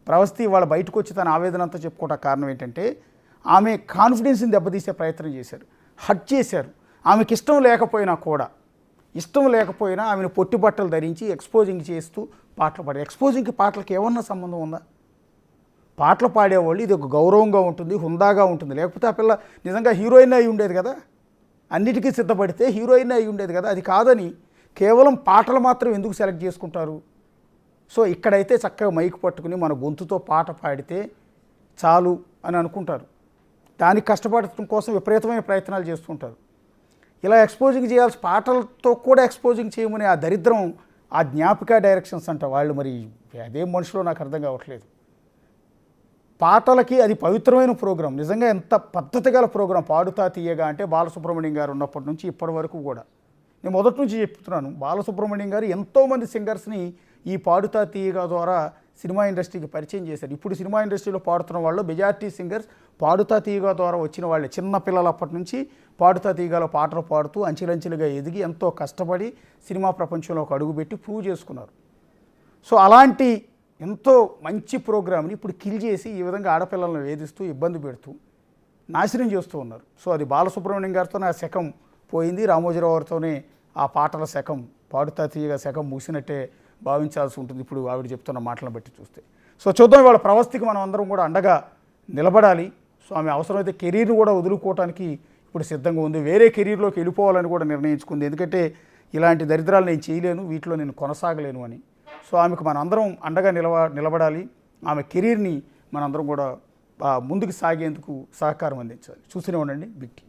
ప్రవస్తి వాళ్ళ బయటకు వచ్చి తన ఆవేదన అంతా చెప్పుకోవడానికి కారణం ఏంటంటే ఆమె కాన్ఫిడెన్స్ని దెబ్బతీసే ప్రయత్నం చేశారు, హర్ట్ చేశారు. ఆమెకి ఇష్టం లేకపోయినా కూడా ఇష్టం లేకపోయినా ఆమెను పొట్టి బట్టలు ధరించి ఎక్స్పోజింగ్ చేస్తూ పాటలు పాడారు. ఎక్స్పోజింగ్కి పాటలకి ఏమన్నా సంబంధం ఉందా? పాటలు పాడేవాళ్ళు ఇది ఒక గౌరవంగా ఉంటుంది, హుందాగా ఉంటుంది. లేకపోతే ఆ పిల్ల నిజంగా హీరోయిన్ అయి ఉండేది కదా, అన్నిటికీ సిద్ధపడితే హీరోయిన్ అయి ఉండేది కదా. అది కాదని కేవలం పాటలు మాత్రం ఎందుకు సెలెక్ట్ చేసుకుంటారు? సో ఇక్కడైతే చక్కగా మైక్ పట్టుకుని మన గొంతుతో పాట పాడితే చాలు అని అనుకుంటారు. దానికి కష్టపడటం కోసం విపరీతమైన ప్రయత్నాలు చేస్తుంటారు. ఇలా ఎక్స్పోజింగ్ చేయాల్సి పాటలతో కూడా ఎక్స్పోజింగ్ చేయమని ఆ దరిద్రం, ఆ జ్ఞాపిక డైరెక్షన్స్ అంట వాళ్ళు. మరి అదేం మనుషులో నాకు అర్థం కావట్లేదు. పాటలకి అది పవిత్రమైన ప్రోగ్రాం, నిజంగా ఎంత పద్ధతి గల ప్రోగ్రాం. పాడుతా తీయగా అంటే బాలసుబ్రహ్మణ్యం గారు ఉన్నప్పటి నుంచి ఇప్పటి వరకు కూడా నేను మొదటి నుంచి చెప్తున్నాను, బాలసుబ్రహ్మణ్యం గారు ఎంతోమంది సింగర్స్ని ఈ పాడుతా తీయగా ద్వారా సినిమా ఇండస్ట్రీకి పరిచయం చేశారు. ఇప్పుడు సినిమా ఇండస్ట్రీలో పాడుతున్న వాళ్ళు మెజారిటీ సింగర్స్ పాడుతా తీయగా ద్వారా వచ్చిన వాళ్ళే. చిన్న పిల్లలు అప్పటి నుంచి పాడుతా తీయగాలో పాటలు పాడుతూ అంచెలంచెలుగా ఎదిగి ఎంతో కష్టపడి సినిమా ప్రపంచంలో ఒక అడుగుపెట్టి ప్రూవ్ చేసుకున్నారు. సో అలాంటి ఎంతో మంచి ప్రోగ్రామ్ని ఇప్పుడు కిల్ చేసి ఈ విధంగా ఆడపిల్లలను వేధిస్తూ ఇబ్బంది పెడుతూ నాశనం చేస్తూ ఉన్నారు. సో అది బాలసుబ్రహ్మణ్యం గారితోనే ఆ శకం పోయింది, రామోజీరావు గారితోనే ఆ పాటల శకం, పాడుతా తీయగా శకం ముగిసినట్టే భావించాల్సి ఉంటుంది ఇప్పుడు ఆవిడ చెప్తున్న మాటలను బట్టి చూస్తే. సో చూద్దాం, వాళ్ళ ప్రవస్థికి మనం అందరం కూడా అండగా నిలబడాలి. సో ఆమె అవసరమైతే కెరీర్ని కూడా వదులుకోవటానికి ఇప్పుడు సిద్ధంగా ఉంది. వేరే కెరీర్లోకి వెళ్ళిపోవాలని కూడా నిర్ణయించుకుంది. ఎందుకంటే ఇలాంటి దరిద్రాలు నేను చేయలేను, వీటిలో నేను కొనసాగలేను అని. సో ఆమెకు మనందరం అండగా నిలబడాలి. ఆమె కెరీర్ని మనందరం కూడా ముందుకు సాగేందుకు సహకారం అందించాలి. చూస్తూనే ఉండండి బిగ్ టీవీ.